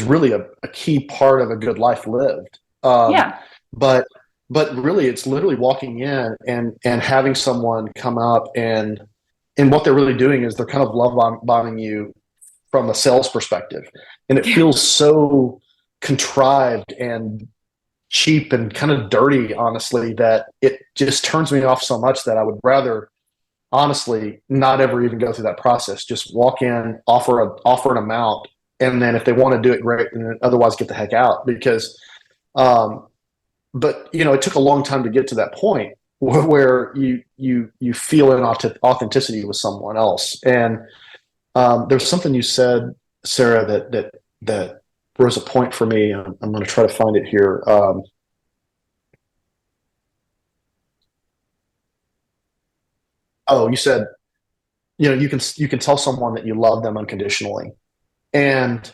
really a key part of a good life lived. Yeah. But really, it's literally walking in and having someone come up and what they're really doing is they're kind of love bombing you from a sales perspective, and it feels so contrived and cheap and kind of dirty, honestly, that it just turns me off so much that I would rather honestly not ever even go through that process. Just walk in, offer an amount, and then if they want to do it, great, and otherwise get the heck out. Because but it took a long time to get to that point where you feel an authenticity with someone else. And there's something you said, Sarah, that rose a point for me. I'm going to try to find it here. You said, you can tell someone that you love them unconditionally, and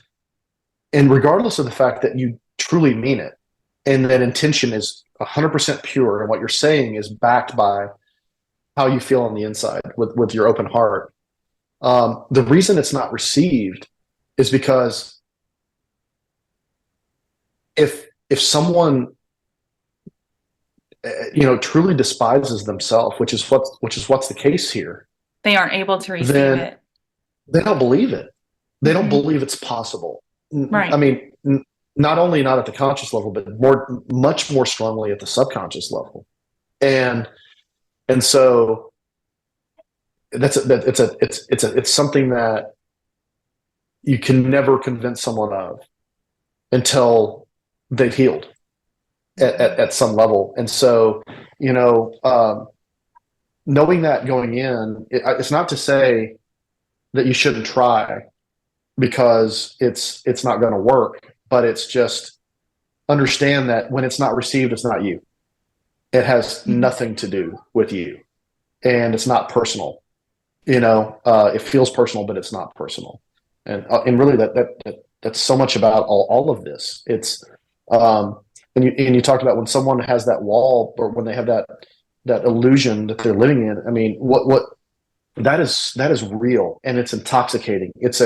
regardless of the fact that you truly mean it, and that intention is 100% pure, and what you're saying is backed by how you feel on the inside with your open heart. The reason it's not received is because if someone truly despises themselves, which is what's the case here, They aren't able to receive then it. they don't believe it. They don't Mhm. believe it's possible. Right. I mean, not only not at the conscious level, but much more strongly at the subconscious level. And so it's something that you can never convince someone of until they've healed at some level. And so, knowing that going in, it's not to say that you shouldn't try because it's not going to work, but it's just understand that when it's not received, it's not you. It has nothing to do with you, and it's not personal. It feels personal, but it's not personal. And really that's so much about all of this. It's and you talked about when someone has that wall, or when they have that illusion that they're living in. I mean, what that is real, and it's intoxicating. It's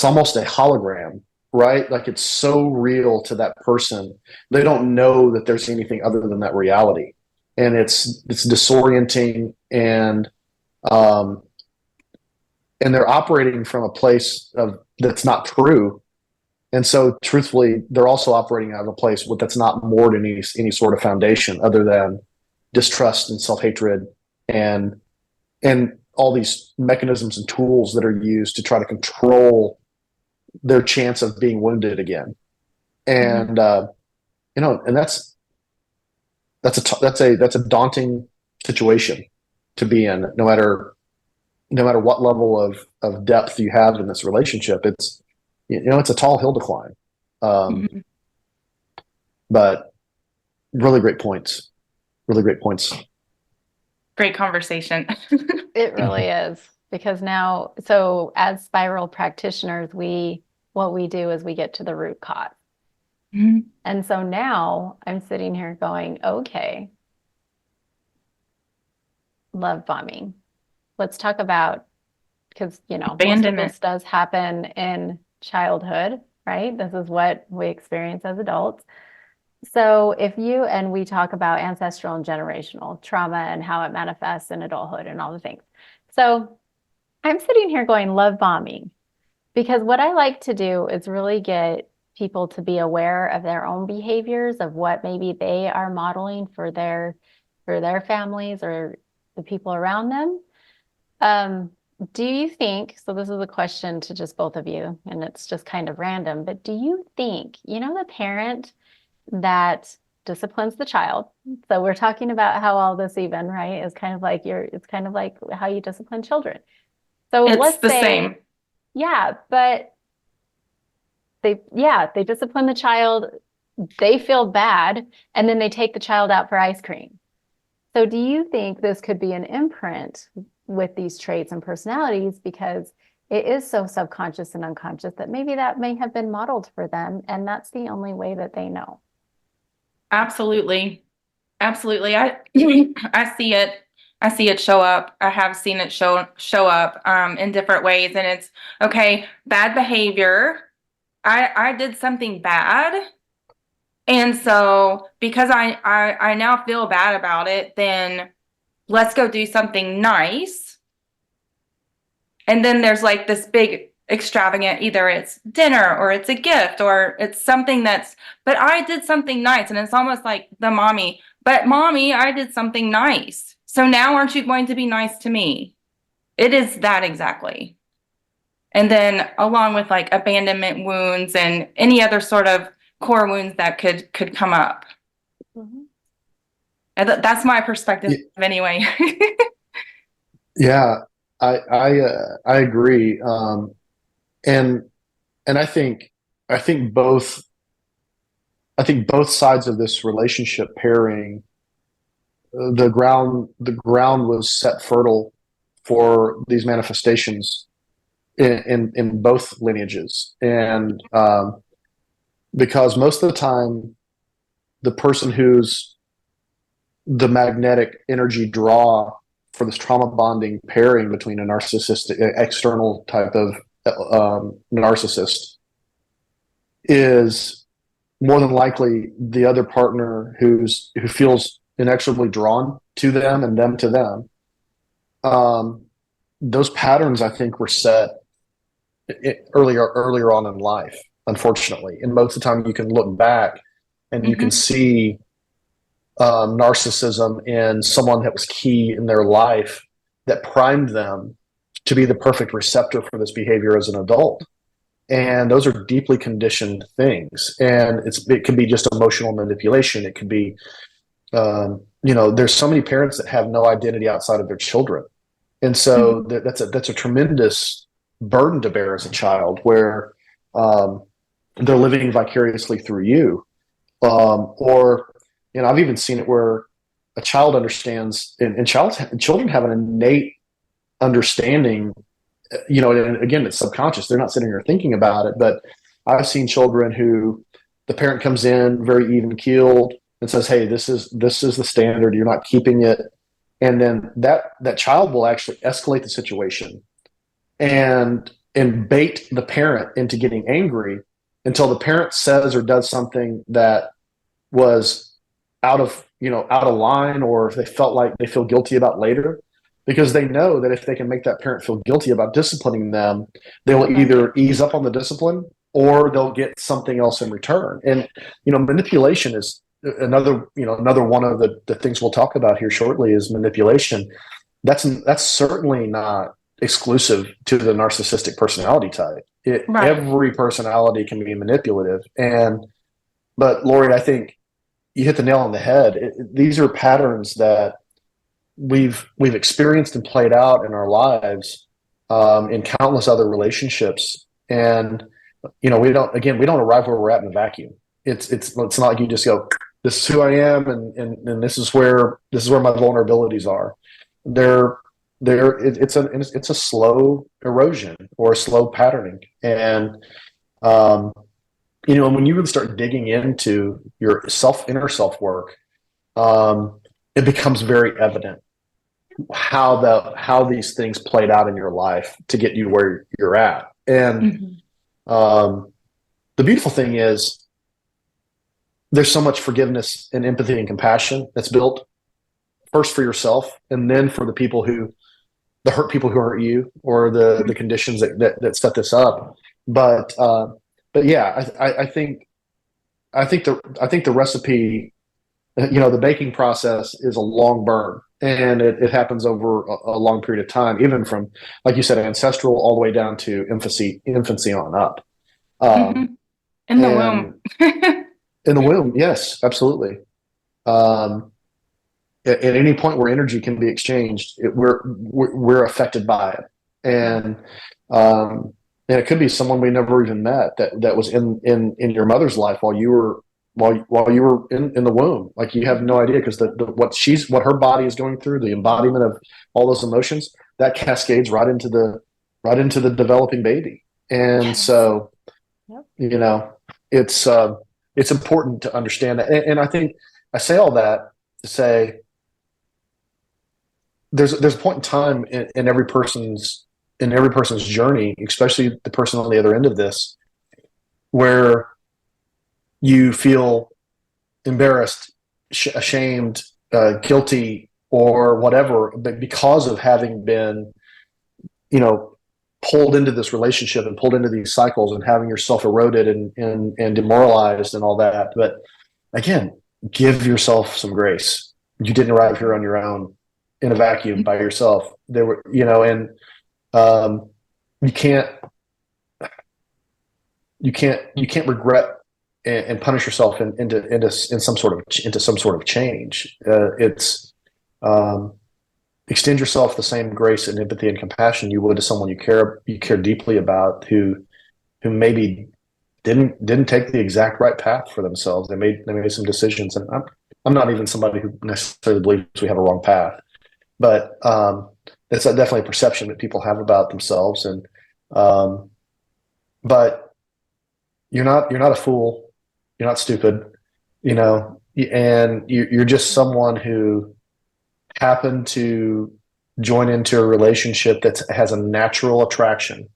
almost a hologram, right? Like, it's so real to that person. They don't know that there's anything other than that reality. And it's disorienting, and they're operating from a place that's not true. And so truthfully, they're also operating out of a place that's not moored in any sort of foundation other than distrust and self-hatred and all these mechanisms and tools that are used to try to control their chance of being wounded again. And and that's a daunting situation to be in, no matter what level of depth you have in this relationship. It's it's a tall hill to climb. But really great points. Great conversation. It really is, because now, so as spiral practitioners, what we do is we get to the root cause. Mhm. And so now I'm sitting here going, okay, love bombing. Let's talk about, because most of Abandonment. this does happen in childhood, right? This is what we experience as adults. So and we talk about ancestral and generational trauma and how it manifests in adulthood and all the things. So I'm sitting here going, love bombing, because what I like to do is really get people to be aware of their own behaviors, of what maybe they are modeling for their families or the people around them. Do you think, so this is a question to just both of you, and it's just kind of random, but do you think, the parent that disciplines the child? So we're talking about how all this even, right, is kind of like it's kind of like how you discipline children. So It's let's the say, same. yeah, but they discipline the child, they feel bad, and then they take the child out for ice cream. So do you think this could be an imprint with these traits and personalities, because it is so subconscious and unconscious that maybe that may have been modeled for them, and that's the only way that they know? Absolutely. Absolutely. I I see it. I see it show up. I have seen it show up in different ways. And it's okay, bad behavior. I did something bad. And so because I now feel bad about it, then let's go do something nice. And then there's like this big extravagant, either it's dinner or it's a gift or it's something but I did something nice. And it's almost like the mommy, but mommy, I did something nice. So now aren't you going to be nice to me? It is that exactly. And then along with like abandonment wounds and any other sort of core wounds that could come up. Mhm. And that's my perspective anyway. Yeah, I agree. And I think both sides of this relationship pairing, the ground was set fertile for these manifestations in both lineages. And because most of the time, the person who's the magnetic energy draw for this trauma bonding pairing between a narcissistic external type of narcissist is more than likely the other partner who feels inexorably drawn to them and them to them. Those patterns, I think, were set earlier on in life, unfortunately. And most of the time, you can look back and you can see narcissism in someone that was key in their life that primed them to be the perfect receptor for this behavior as an adult. And those are deeply conditioned things. And it can be just emotional manipulation. It could be, there's so many parents that have no identity outside of their children. And so that's a tremendous burden to bear as a child, where they're living vicariously through you. Or, I've even seen it where a child understands, and children have an innate understanding, and again, it's subconscious. They're not sitting here thinking about it, but I've seen children who the parent comes in very even keeled and says, "Hey, this is the standard. You're not keeping it." And then that child will actually escalate the situation and bait the parent into getting angry until the parent says or does something that was out of line, or if they felt like they feel guilty about later, because they know that if they can make that parent feel guilty about disciplining them, they will either ease up on the discipline or they'll get something else in return. And manipulation is another one of the things we'll talk about here shortly, is manipulation. That's certainly not exclusive to the narcissistic personality type. Right. Every personality can be manipulative. But Lori, I think you hit the nail on the head. These are patterns that we've experienced and played out in our lives, in countless other relationships. And we don't arrive where we're at in a vacuum. It's not like you just go, "This is who I am," and this is where my vulnerabilities are. It's a slow erosion or a slow patterning. And when you really start digging into your inner self work, it becomes very evident how these things played out in your life to get you where you're at. And the beautiful thing is, there's so much forgiveness and empathy and compassion that's built first for yourself, and then for the hurt people who hurt you, or the conditions that set this up. But yeah, I think the recipe, the baking process is a long burn, and it happens over a long period of time, even from, like you said, ancestral all the way down to infancy on up. In the womb. In the womb, yes, absolutely. At any point where energy can be exchanged, we're affected by it. And And it could be someone we never even met that was in your mother's life while you were in the womb. Like you have no idea because what her body is going through, the embodiment of all those emotions, that cascades right into the developing baby. And Yes. so, Yep. you know, it's important to understand that. And I think I say all that to say there's a point in time in every person's journey, especially the person on the other end of this, where you feel embarrassed, ashamed, guilty, or whatever, but because of having been, pulled into this relationship and pulled into these cycles and having yourself eroded and demoralized and all that. But again, give yourself some grace. You didn't arrive here on your own in a vacuum by yourself. There were, and you can't regret and punish yourself into some sort of change. It's extend yourself the same grace and empathy and compassion you would to someone you care deeply about, who maybe didn't take the exact right path for themselves. They made some decisions, and I'm not even somebody who necessarily believes we have a wrong path, but it's definitely a perception that people have about themselves. And but you're not a fool. You're not stupid, and you're just someone who happened to join into a relationship that has a natural attraction.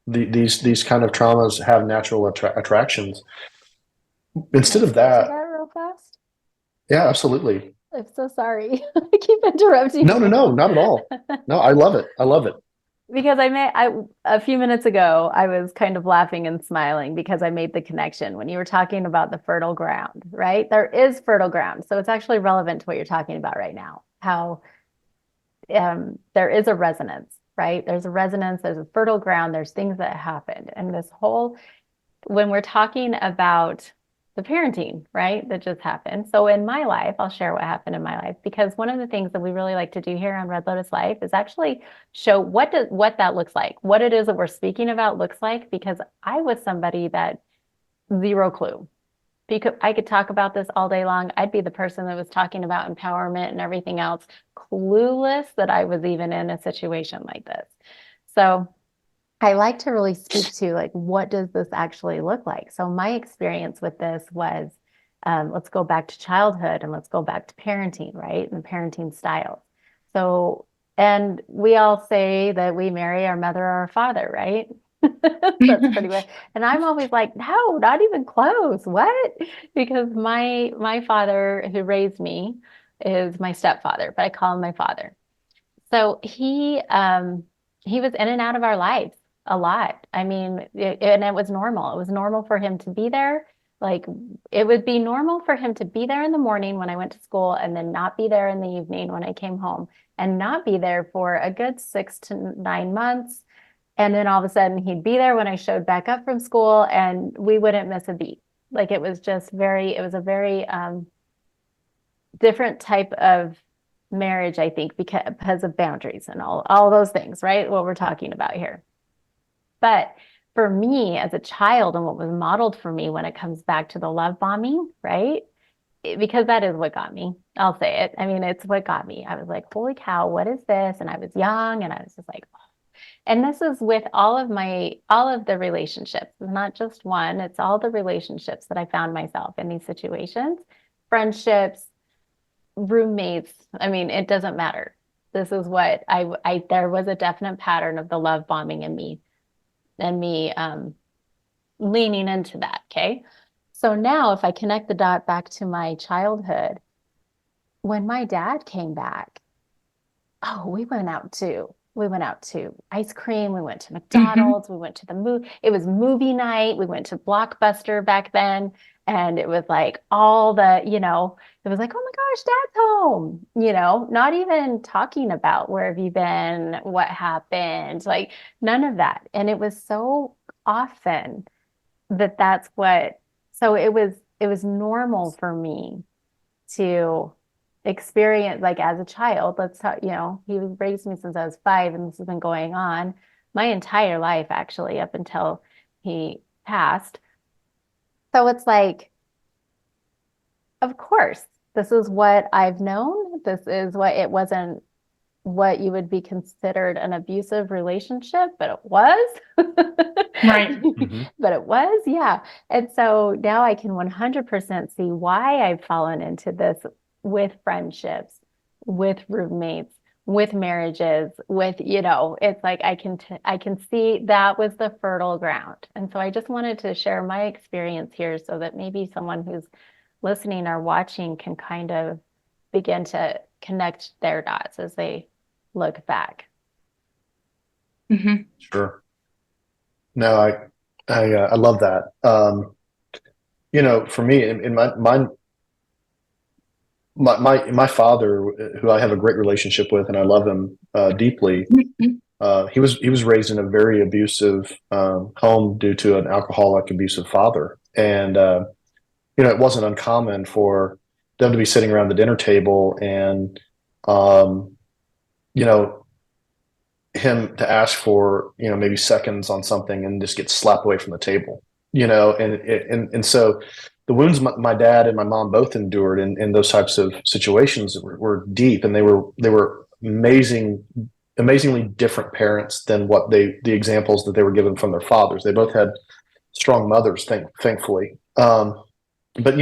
These kind of traumas have natural attractions. Instead of that, real fast. Yeah, absolutely. I'm so sorry. I keep interrupting. No, not at all. No, I love it. Because a few minutes ago, I was kind of laughing and smiling because I made the connection when you were talking about the fertile ground, right? There is fertile ground. So it's actually relevant to what you're talking about right now, how there is a resonance, right? There's a resonance, there's a fertile ground, there's things that happened. And when we're talking about the parenting, right, that just happened. So in my life, I'll share what happened in my life, because one of the things that we really like to do here on Red Lotus Life is actually show what that looks like, what it is that we're speaking about looks like, because I was somebody that zero clue. Because I could talk about this all day long. I'd be the person that was talking about empowerment and everything else, clueless that I was even in a situation like this. So I like to really speak to, like, what does this actually look like? So my experience with this was, let's go back to childhood and let's go back to parenting, right? And parenting styles. So, and we all say that we marry our mother or our father, right? That's pretty much. And I'm always like, no, not even close. What? Because my father who raised me is my stepfather, but I call him my father. So he was in and out of our lives a lot. I mean, and it was normal. It was normal for him to be there. Like, it would be normal for him to be there in the morning when I went to school, and then not be there in the evening when I came home, and not be there for a good 6 to 9 months. And then all of a sudden he'd be there when I showed back up from school, and we wouldn't miss a beat. Like, it was a very different type of marriage, I think, because of boundaries and all those things, right? What we're talking about here. But for me as a child, and what was modeled for me when it comes back to the love bombing, right? Because that is what got me. I'll say it. I mean, it's what got me. I was like, holy cow, what is this? And I was young, and I was just like, oh. And this is with all of the relationships, not just one, it's all the relationships that I found myself in these situations, friendships, roommates. I mean, it doesn't matter. This is what there was a definite pattern of the love bombing in me, and me leaning into that. Okay. So now if I connect the dot back to my childhood, when my dad came back, oh, we went out to ice cream. We went to McDonald's. We went to the movie. It was movie night. We went to Blockbuster back then. And it was like all the, it was like, oh my gosh, dad's home, not even talking about where have you been, what happened, like none of that. And it was so often so it was normal for me to experience, like, as a child, let's talk, he raised me since I was 5, and this has been going on my entire life, actually, up until he passed. So it's like, of course, this is what I've known. This is what it wasn't what you would be considered an abusive relationship, but it was. Right. Mhm. But it was, yeah. And so now I can 100% see why I've fallen into this with friendships, with roommates, with marriages, with, it's like I can see that was the fertile ground. And so I just wanted to share my experience here so that maybe someone who's listening or watching can kind of begin to connect their dots as they look back. Mhm. Sure. No, I love that. For me, in my father, who I have a great relationship with, and I love him deeply. Mhm. He was raised in a very abusive home due to an alcoholic, abusive father, and it wasn't uncommon for them to be sitting around the dinner table and um, you know him to ask for maybe seconds on something and just get slapped away from the table. And so the wounds my dad and my mom both endured in those types of situations were deep, and they were amazingly different parents than what the examples that they were given from their fathers. They both had strong mothers, thankfully. But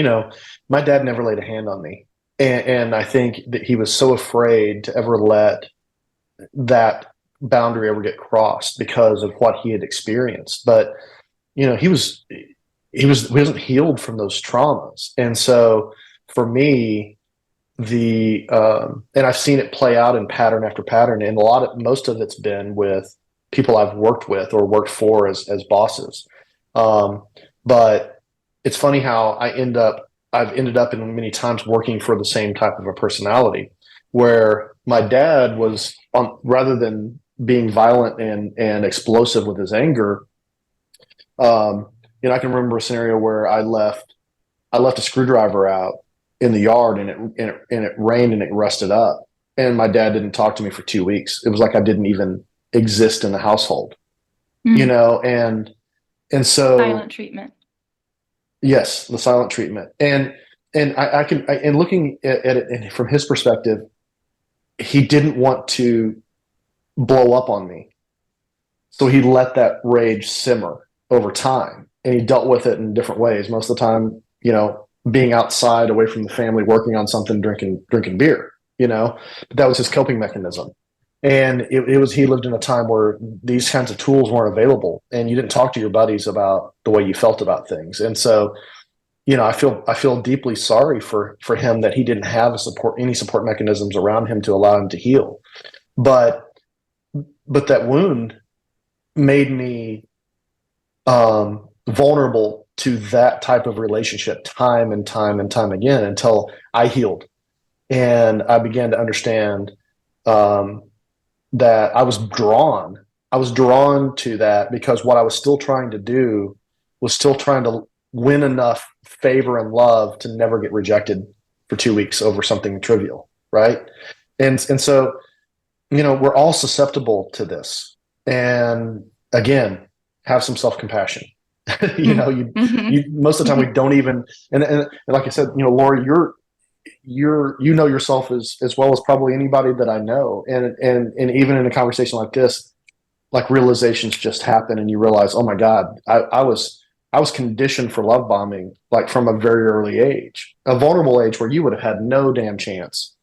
my dad never laid a hand on me, and I think that he was so afraid to ever let that boundary ever get crossed because of what he had experienced. But he wasn't healed from those traumas, and so for me, and I've seen it play out in pattern after pattern, and most of it's been with people I've worked with or worked for as bosses. But it's funny how I've ended up in many times working for the same type of a personality, where my dad was rather than being violent and explosive with his anger. I can remember a scenario where I left a screwdriver out in the yard, and it rained and it rusted up, and my dad didn't talk to me for 2 weeks. It was like I didn't even exist in the household, Mhm. and so Silent treatment. yes, the silent treatment. And and looking at it from his perspective, he didn't want to blow up on me, so he let that rage simmer over time, and he dealt with it in different ways. Most of the time, being outside away from the family, working on something, drinking beer. But that was his coping mechanism. And he lived in a time where these kinds of tools weren't available, and you didn't talk to your buddies about the way you felt about things. And so, I feel deeply sorry for him that he didn't have any support mechanisms around him to allow him to heal. But that wound made me vulnerable to that type of relationship time and time and time again until I healed, and I began to understand um, that I was drawn to that because what I was still trying to do was still trying to win enough favor and love to never get rejected for 2 weeks over something trivial, right? And so we're all susceptible to this, and again, have some self-compassion. Mhm. Most of the time we don't even, and like I said, Lori, you know yourself as well as probably anybody that I know, and even in a conversation like this, like realizations just happen, and you realize, oh my God, I was conditioned for love bombing, like from a very early age, a vulnerable age where you would have had no damn chance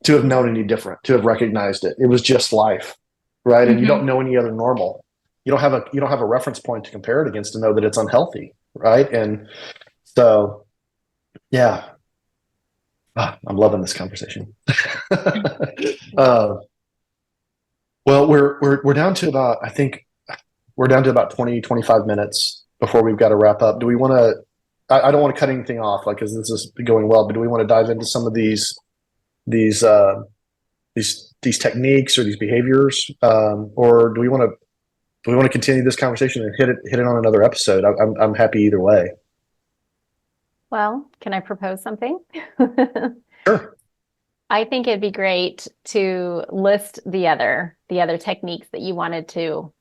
to have known any different, to have recognized it. It was just life, right? And you don't Mhm. know any other normal. You don't have a reference point to compare it against to know that it's unhealthy, right? And so, yeah, I'm loving this conversation. uh, well, we're down to about, I think we're down to about 20-25 minutes before we've got to wrap up. Do we want to? I don't want to cut anything off, like, because this is going well. But do we want to dive into some of these uh, these techniques or these behaviors, or do we want to continue this conversation and hit it on another episode? I'm happy either way. Well, can I propose something? Sure. I think it'd be great to list the other techniques that you wanted to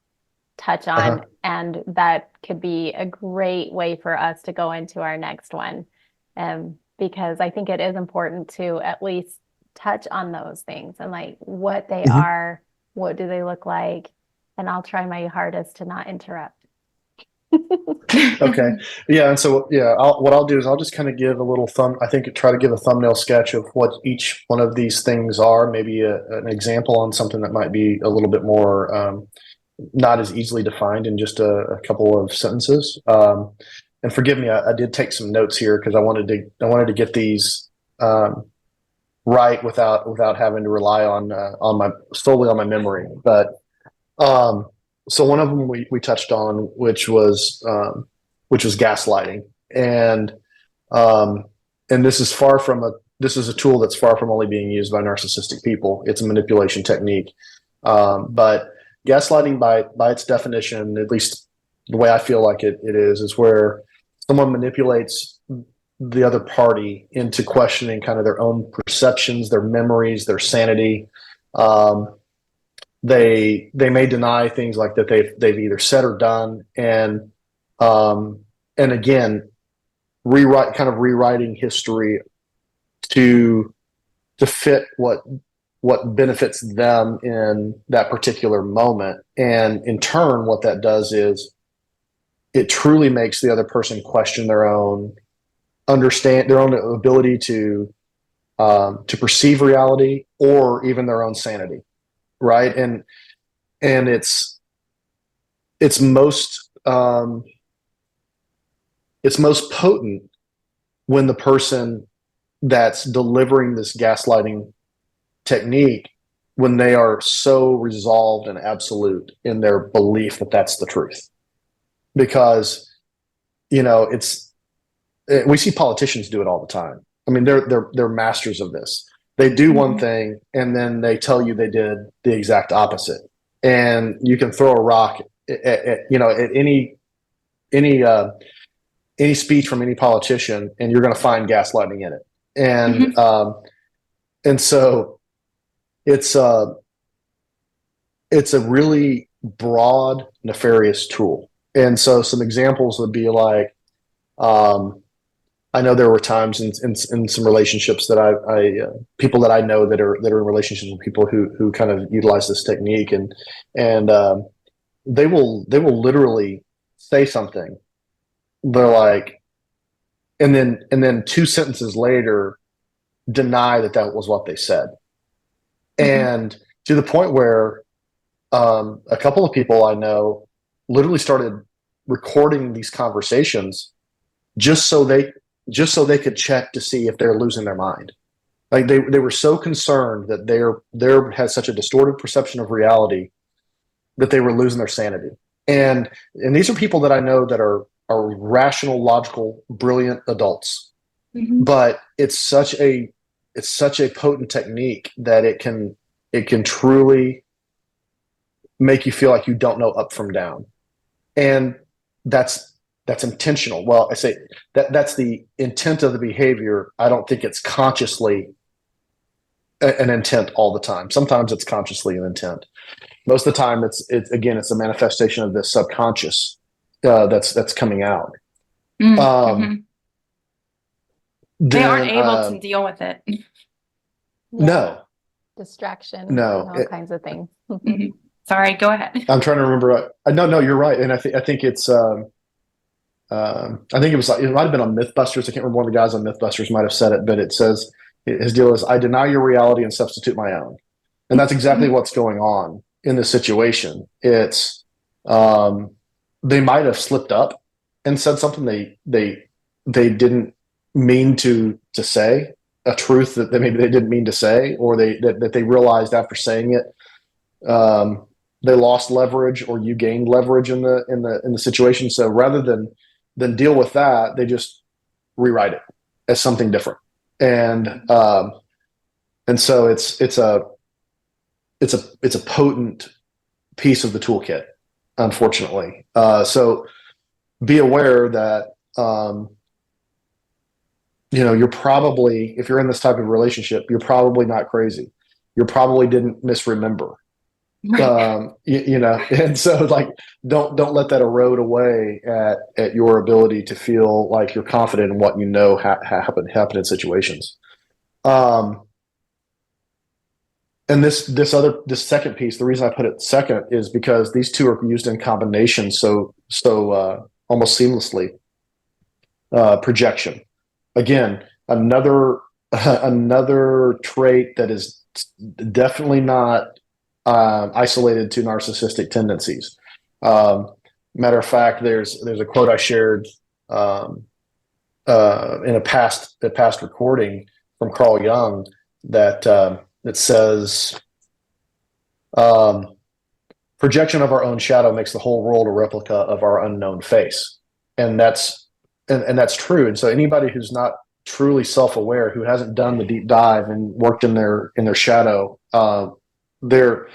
touch on, and that could be a great way for us to go into our next one. Because I think it is important to at least touch on those things and like what they are, what do they look like, and I'll try my hardest to not interrupt. Okay. Yeah. And so, what I'll do is I'll just kind of give a little try to give a thumbnail sketch of what each one of these things are, maybe an example on something that might be a little bit more, not as easily defined in just a couple of sentences. And forgive me, I did take some notes here because I wanted to get these, right without having to rely solely on my memory. But, so one of them we touched on, which was gaslighting, and this is a tool that's far from only being used by narcissistic people. It's a manipulation technique, but gaslighting by its definition, at least the way I feel like it is where someone manipulates the other party into questioning kind of their own perceptions, their memories, their sanity. They may deny things like that they've either said or done, and again, rewriting history to fit what benefits them in that particular moment. And in turn, what that does is it truly makes the other person question their own ability to perceive reality, or even their own sanity. Right. And it's most potent when the person that's delivering this gaslighting technique, when they are so resolved and absolute in their belief that that's the truth. Because, we see politicians do it all the time. I mean, they're masters of this. They do one thing and then they tell you they did the exact opposite. And you can throw a rock at any speech from any politician, and you're going to find gaslighting in it. And so it's a really broad, nefarious tool. And so some examples would be like, I know there were times in some relationships that people that I know that are in relationships with people who kind of utilize this technique, and they will literally say something. They're like, and then 2 sentences later, deny that was what they said, and to the point where a couple of people I know literally started recording these conversations just so they could check to see if they're losing their mind. Like they were so concerned that they had such a distorted perception of reality that they were losing their sanity. And these are people that I know that are rational, logical, brilliant adults. But it's such a potent technique that it can truly make you feel like you don't know up from down. And that's intentional. Well, I say that's the intent of the behavior. I don't think it's consciously an intent all the time. Sometimes it's consciously an intent. Most of the time, it's a manifestation of the subconscious that's coming out. They aren't able to deal with it. No. Distraction. No. All kinds of things. Sorry, go ahead. I'm trying to remember. No, you're right. And I think it's. I think it might have been on Mythbusters. I can't remember, one of the guys on Mythbusters might have said it, but it says his deal is, I deny your reality and substitute my own. And that's exactly what's going on in this situation. It's they might have slipped up and said something they didn't mean to say, a truth that maybe they didn't mean to say, or that they realized after saying it they lost leverage, or you gained leverage in the situation. So rather than deal with that, they just rewrite it as something different. And so it's a potent piece of the toolkit, unfortunately. So be aware that you're probably, if you're in this type of relationship, you're probably not crazy. You probably didn't misremember. And so like, don't let that erode away at your ability to feel like you're confident in what you know happen in situations. And this second piece, the reason I put it second is because these two are used in combination so almost seamlessly. Projection, again, another trait that is definitely not isolated to narcissistic tendencies. Matter of fact, there's a quote I shared in a past recording from Carl Jung that says, projection of our own shadow makes the whole world a replica of our unknown face. And that's true. And so anybody who's not truly self-aware, who hasn't done the deep dive and worked in their shadow, your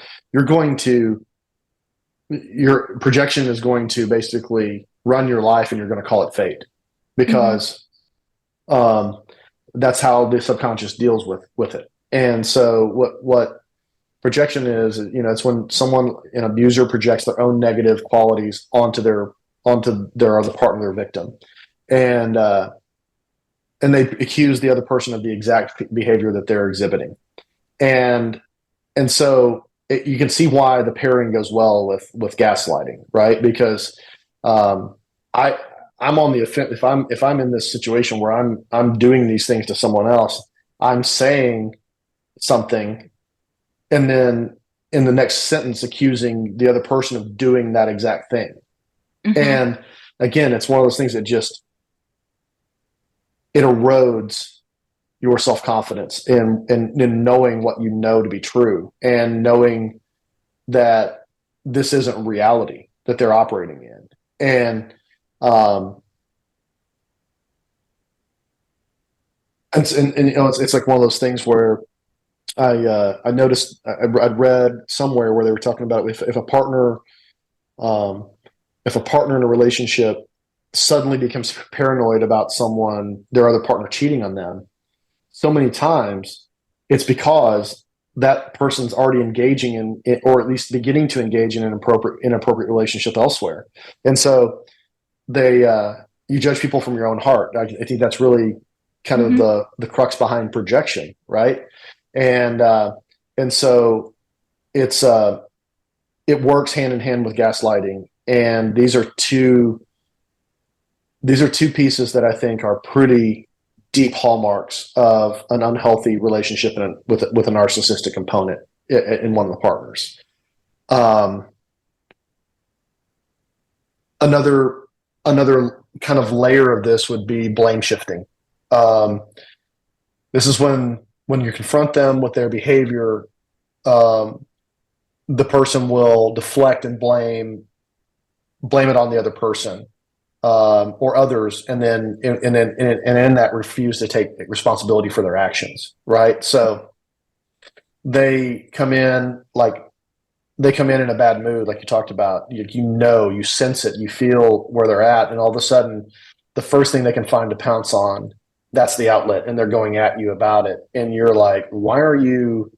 projection is going to basically run your life, and you're going to call it fate, because that's how the subconscious deals with it. And so what projection is, it's when an abuser projects their own negative qualities onto their other partner, their victim, and they accuse the other person of the exact behavior that they're exhibiting, and so you can see why the pairing goes well with gaslighting, right? Because I'm on the offense if I'm in this situation where I'm doing these things to someone else. I'm saying something, and then in the next sentence accusing the other person of doing that exact thing. And again, it's one of those things that just, it erodes your self-confidence in knowing what you know to be true, and knowing that this isn't reality that they're operating in. And it's like one of those things where I noticed, I'd read somewhere where they were talking about if a partner in a relationship suddenly becomes paranoid about their other partner cheating on them, so many times it's because that person's already engaging in, or at least beginning to engage in an inappropriate relationship elsewhere. And so you judge people from your own heart. I think that's really kind of the crux behind projection, right? And so it works hand in hand with gaslighting. And these are two pieces that I think are pretty deep hallmarks of an unhealthy relationship with a narcissistic component in one of the partners. Another kind of layer of this would be blame shifting. This is when you confront them with their behavior, the person will deflect and blame it on the other person, or others, and then in that refuse to take responsibility for their actions, right? So they come in in a bad mood, like you talked about. You sense it, you feel where they're at, and all of a sudden the first thing they can find to pounce on, that's the outlet, and they're going at you about it. And you're like, why are you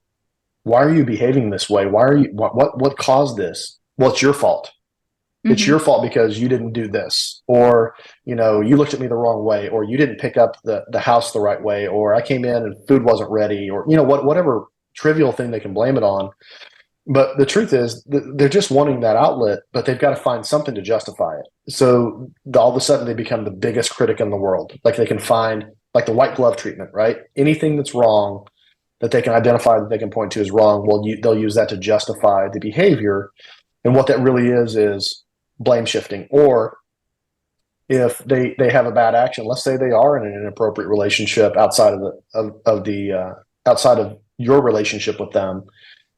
behaving this way? What caused this? Well, it's your fault. It's your fault because you didn't do this, or, you looked at me the wrong way, or you didn't pick up the house the right way, or I came in and food wasn't ready, or, whatever trivial thing they can blame it on. But the truth is they're just wanting that outlet, but they've got to find something to justify it. So all of a sudden they become the biggest critic in the world. Like they can find, like the white glove treatment, right? Anything that's wrong that they can identify, that they can point to as wrong, they'll use that to justify the behavior. And what that really is blame shifting. Or if they have a bad action, let's say they are in an inappropriate relationship outside of your relationship with them,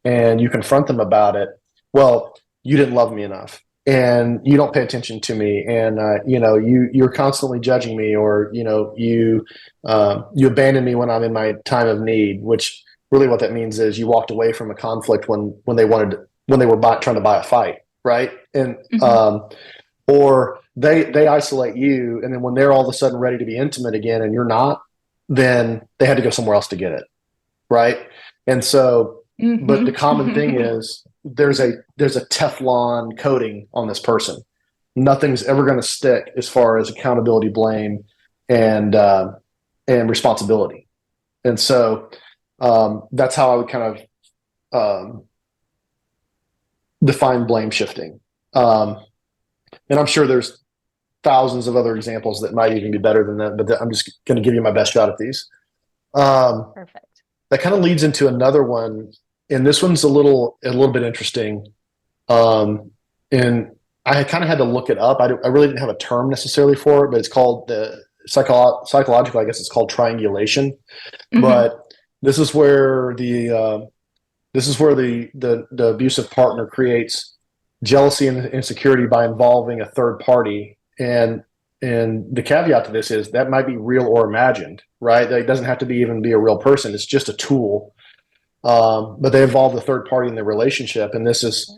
and you confront them about it. Well, you didn't love me enough, and you don't pay attention to me, and you're constantly judging me, or you abandon me when I'm in my time of need. Which really what that means is you walked away from a conflict when they were trying to buy a fight, right? And or they isolate you, and then when they're all of a sudden ready to be intimate again and you're not, then they had to go somewhere else to get it, right? And so but the common thing is there's a Teflon coating on this person. Nothing's ever going to stick as far as accountability, blame, and responsibility. And so that's how I would kind of define blame shifting. And I'm sure there's thousands of other examples that might even be better than that, but I'm just going to give you my best shot at these. Perfect. That kind of leads into another one, and this one's a little bit interesting. And I kind of had to look it up. I really didn't have a term necessarily for it, but it's called the psychological. I guess it's called triangulation. Mm-hmm. But this is where the abusive partner creates jealousy and insecurity by involving a third party. And the caveat to this is that might be real or imagined, right? It doesn't have to even be a real person. It's just a tool. But they involve the third party in the relationship. And this is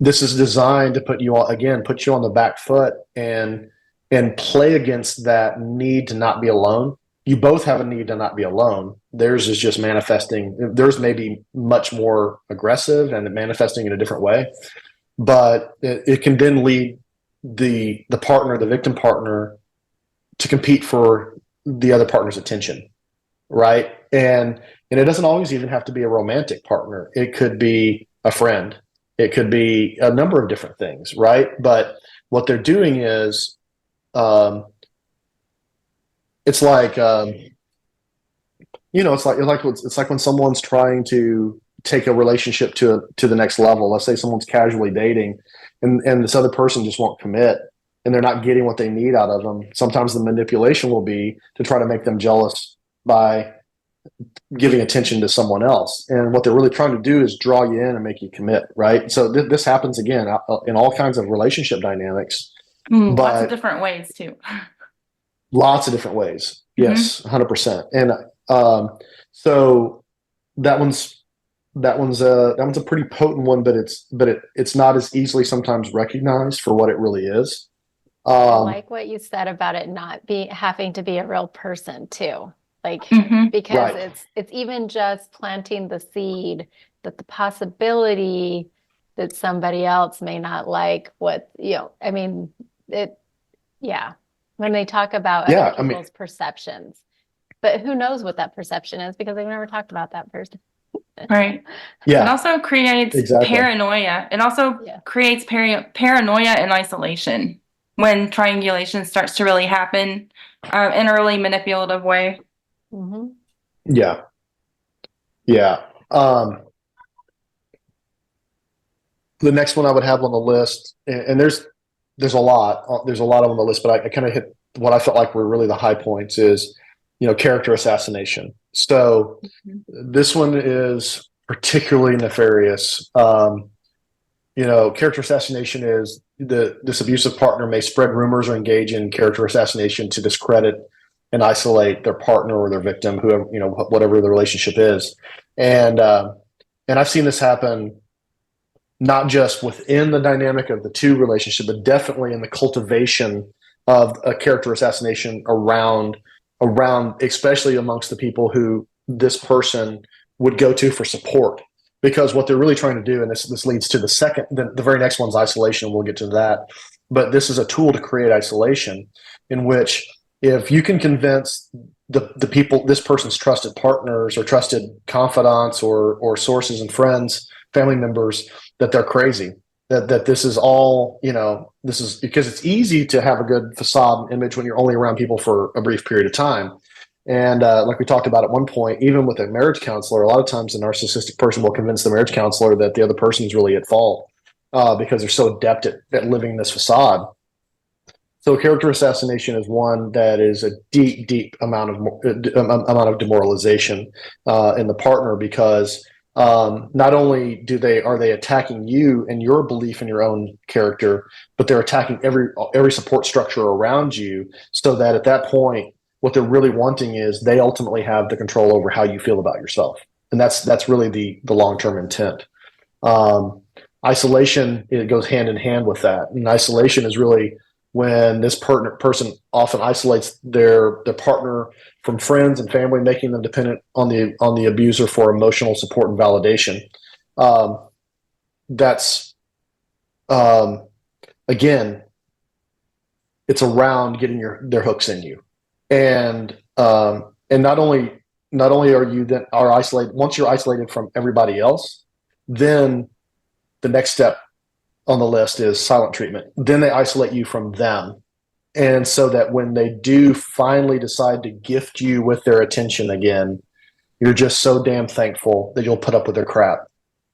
designed to put you on the back foot and play against that need to not be alone. You both have a need to not be alone. Theirs is just manifesting. Theirs may be much more aggressive and manifesting in a different way, but it can then lead the victim partner, to compete for the other partner's attention, right? And it doesn't always even have to be a romantic partner. It could be a friend. It could be a number of different things, right? But what they're doing is, it's like when someone's trying to take a relationship to the next level. Let's say someone's casually dating, and this other person just won't commit, and they're not getting what they need out of them. Sometimes the manipulation will be to try to make them jealous by giving attention to someone else. And what they're really trying to do is draw you in and make you commit, right? So this happens again in all kinds of relationship dynamics. Lots of different ways too. Lots of different ways. Yes, 100%. And so that one's a pretty potent one, but it's not as easily sometimes recognized for what it really is. I like what you said about it not having to be a real person too. Like, because Right. it's even just planting the seed that the possibility that somebody else may not like what, I mean, when they talk about other people's perceptions, but who knows what that perception is because they've never talked about that person. Right. Yeah. It also creates paranoia. It also creates paranoia and isolation when triangulation starts to really happen in a really manipulative way. Mm-hmm. Yeah. Yeah. The next one I would have on the list, and there's a lot on the list, but I kind of hit what I felt like were really the high points is, character assassination. So this one is particularly nefarious. Character assassination is this abusive partner may spread rumors or engage in character assassination to discredit and isolate their partner or their victim, whoever, whatever the relationship is. And I've seen this happen not just within the dynamic of the two relationship, but definitely in the cultivation of a character assassination around, especially amongst the people who this person would go to for support. Because what they're really trying to do, and this leads to the very next one's isolation, we'll get to that. But this is a tool to create isolation, in which if you can convince the people, this person's trusted partners or trusted confidants or sources and friends, family members, that they're crazy, that this is all, this is because it's easy to have a good facade and image when you're only around people for a brief period of time. And like we talked about at one point, even with a marriage counselor, a lot of times the narcissistic person will convince the marriage counselor that the other person's really at fault because they're so adept at living this facade. So character assassination is one that is a deep amount of demoralization in the partner, because not only are they attacking you and your belief in your own character, but they're attacking every support structure around you, so that at that point, what they're really wanting is they ultimately have the control over how you feel about yourself. And that's really the long-term intent. Isolation, it goes hand in hand with that. And isolation is really when this person often isolates their partner from friends and family, making them dependent on the abuser for emotional support and validation. that's again, it's around getting their hooks in you, and not only are you isolated. Once you're isolated from everybody else, then the next step on the list is silent treatment. Then they isolate you from them, and so that when they do finally decide to gift you with their attention again, you're just so damn thankful that you'll put up with their crap,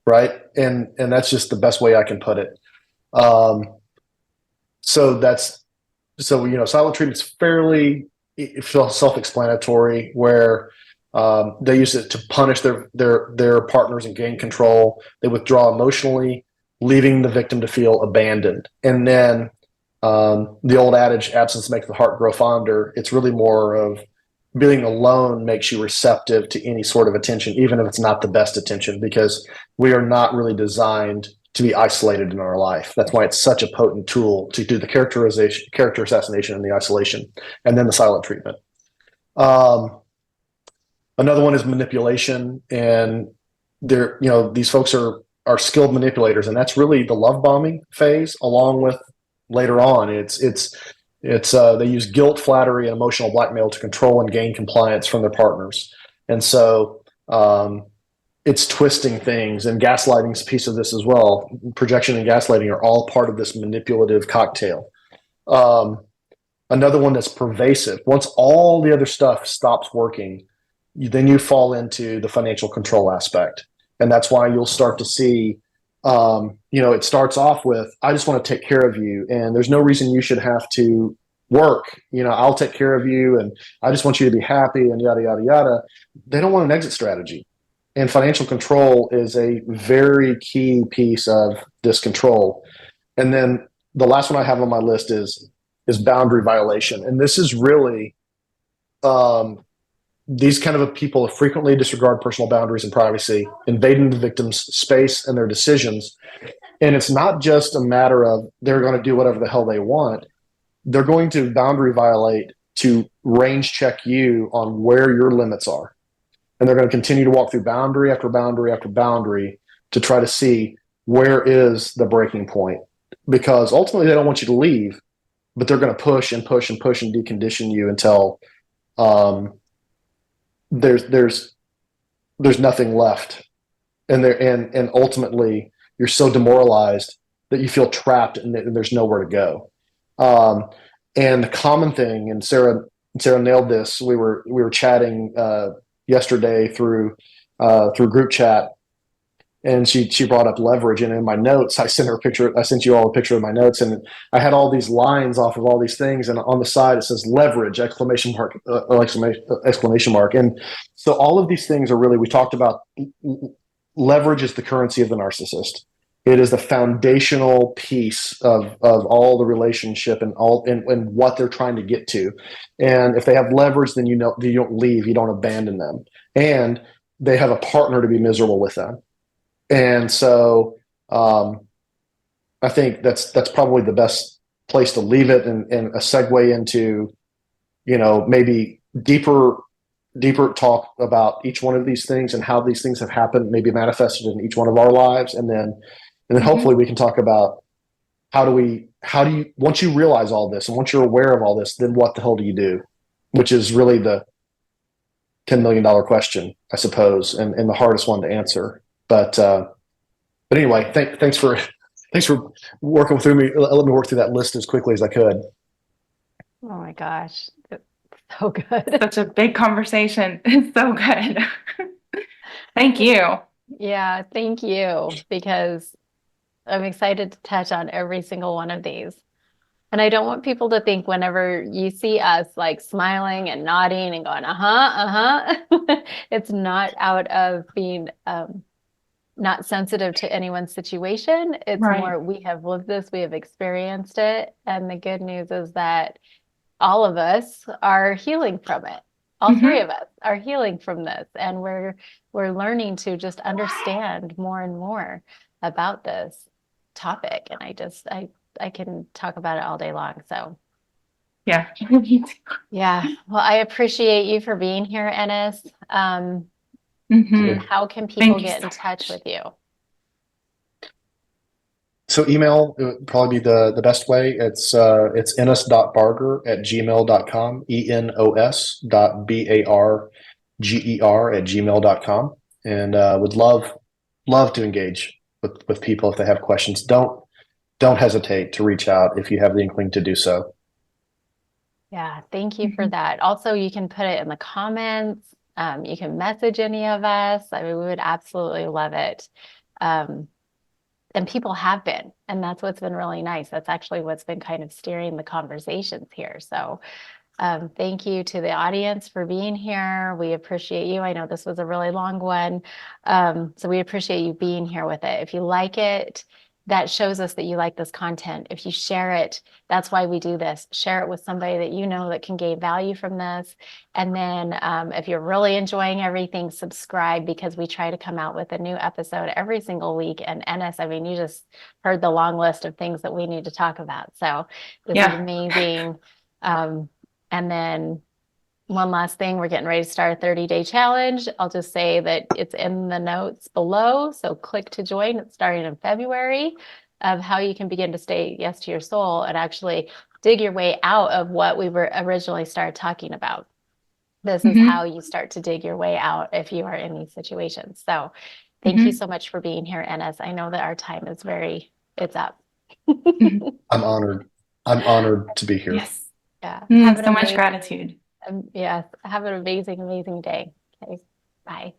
right? And that's just the best way I can put it. So silent treatment's fairly self-explanatory, where they use it to punish their partners and gain control. They withdraw emotionally, leaving the victim to feel abandoned. And then the old adage, absence makes the heart grow fonder. It's really more of being alone makes you receptive to any sort of attention, even if it's not the best attention, because we are not really designed to be isolated in our life. That's why it's such a potent tool to do the character assassination and the isolation, and then the silent treatment. Another one is manipulation, and these folks are skilled manipulators, and that's really the love bombing phase, along with later on. They use guilt, flattery, and emotional blackmail to control and gain compliance from their partners. And so it's twisting things, and gaslighting's a piece of this as well. Projection and gaslighting are all part of this manipulative cocktail. Another one that's pervasive. Once all the other stuff stops working, then you fall into the financial control aspect. And that's why you'll start to see, it starts off with, I just want to take care of you, and there's no reason you should have to work. I'll take care of you, and I just want you to be happy, and yada, yada, yada. They don't want an exit strategy. And financial control is a very key piece of this control. And then the last one I have on my list is boundary violation. And this is really, these kind of people frequently disregard personal boundaries and privacy, invading the victim's space and their decisions. And it's not just a matter of they're going to do whatever the hell they want. They're going to boundary violate to range check you on where your limits are. And they're going to continue to walk through boundary after boundary after boundary to try to see where is the breaking point. Because ultimately they don't want you to leave, but they're going to push and push and push and decondition you until there's nothing left. And ultimately you're so demoralized that you feel trapped and there's nowhere to go. And the common thing, and Sarah nailed this. We were chatting yesterday through group chat, and she brought up leverage. And in my notes, I sent you all a picture of my notes, and I had all these lines off of all these things, and on the side it says leverage, exclamation mark. And so all of these things are really, we talked about leverage is the currency of the narcissist. It is the foundational piece of all the relationship and what they're trying to get to. And if they have leverage, then you don't leave, you don't abandon them. And they have a partner to be miserable with them. And so I think that's probably the best place to leave it, and a segue into, maybe deeper talk about each one of these things and how these things have happened, maybe manifested in each one of our lives. And then hopefully we can talk about how do you, once you realize all this and once you're aware of all this, then what the hell do you do? Which is really the $10 million question, I suppose, and the hardest one to answer. But anyway, thanks for working through me. Let me work through that list as quickly as I could. Oh my gosh. It's so good. Such a big conversation. It's so good. Thank you. Yeah, thank you, because I'm excited to touch on every single one of these. And I don't want people to think whenever you see us like smiling and nodding and going, it's not out of being not sensitive to anyone's situation. It's more, we have lived this, we have experienced it. And the good news is that all of us are healing from it. All three of us are healing from this. And we're learning to just understand more and more about this topic. And I can talk about it all day long. So yeah. Yeah. Well, I appreciate you for being here, Enos. Yeah. How can people get in touch with you? So email would probably be the best way. It's enos.barger@gmail.com, enos.barger@gmail.com. And would love to engage with people if they have questions. Don't hesitate to reach out if you have the inkling to do so. Yeah, thank you for that. Also, you can put it in the comments. You can message any of us. I mean, we would absolutely love it. And people have been, and that's what's been really nice. That's actually what's been kind of steering the conversations here. So thank you to the audience for being here. We appreciate you. I know this was a really long one. So we appreciate you being here with it. If you like it, that shows us that you like this content. If you share it, that's why we do this. Share it with somebody that you know that can gain value from this. And then if you're really enjoying everything, subscribe, because we try to come out with a new episode every single week. And Enos, I mean, you just heard the long list of things that we need to talk about. So this is amazing. And then one last thing, we're getting ready to start a 30-day challenge. I'll just say that it's in the notes below. So click to join. It's starting in February, of how you can begin to say yes to your soul and actually dig your way out of what we were originally started talking about. This is how you start to dig your way out if you are in these situations. So thank you so much for being here, Enos. I know that our time is it's up. I'm honored. I'm honored to be here. Yes. Yeah. So much gratitude. Yes. Have an amazing, amazing day. Okay. Bye.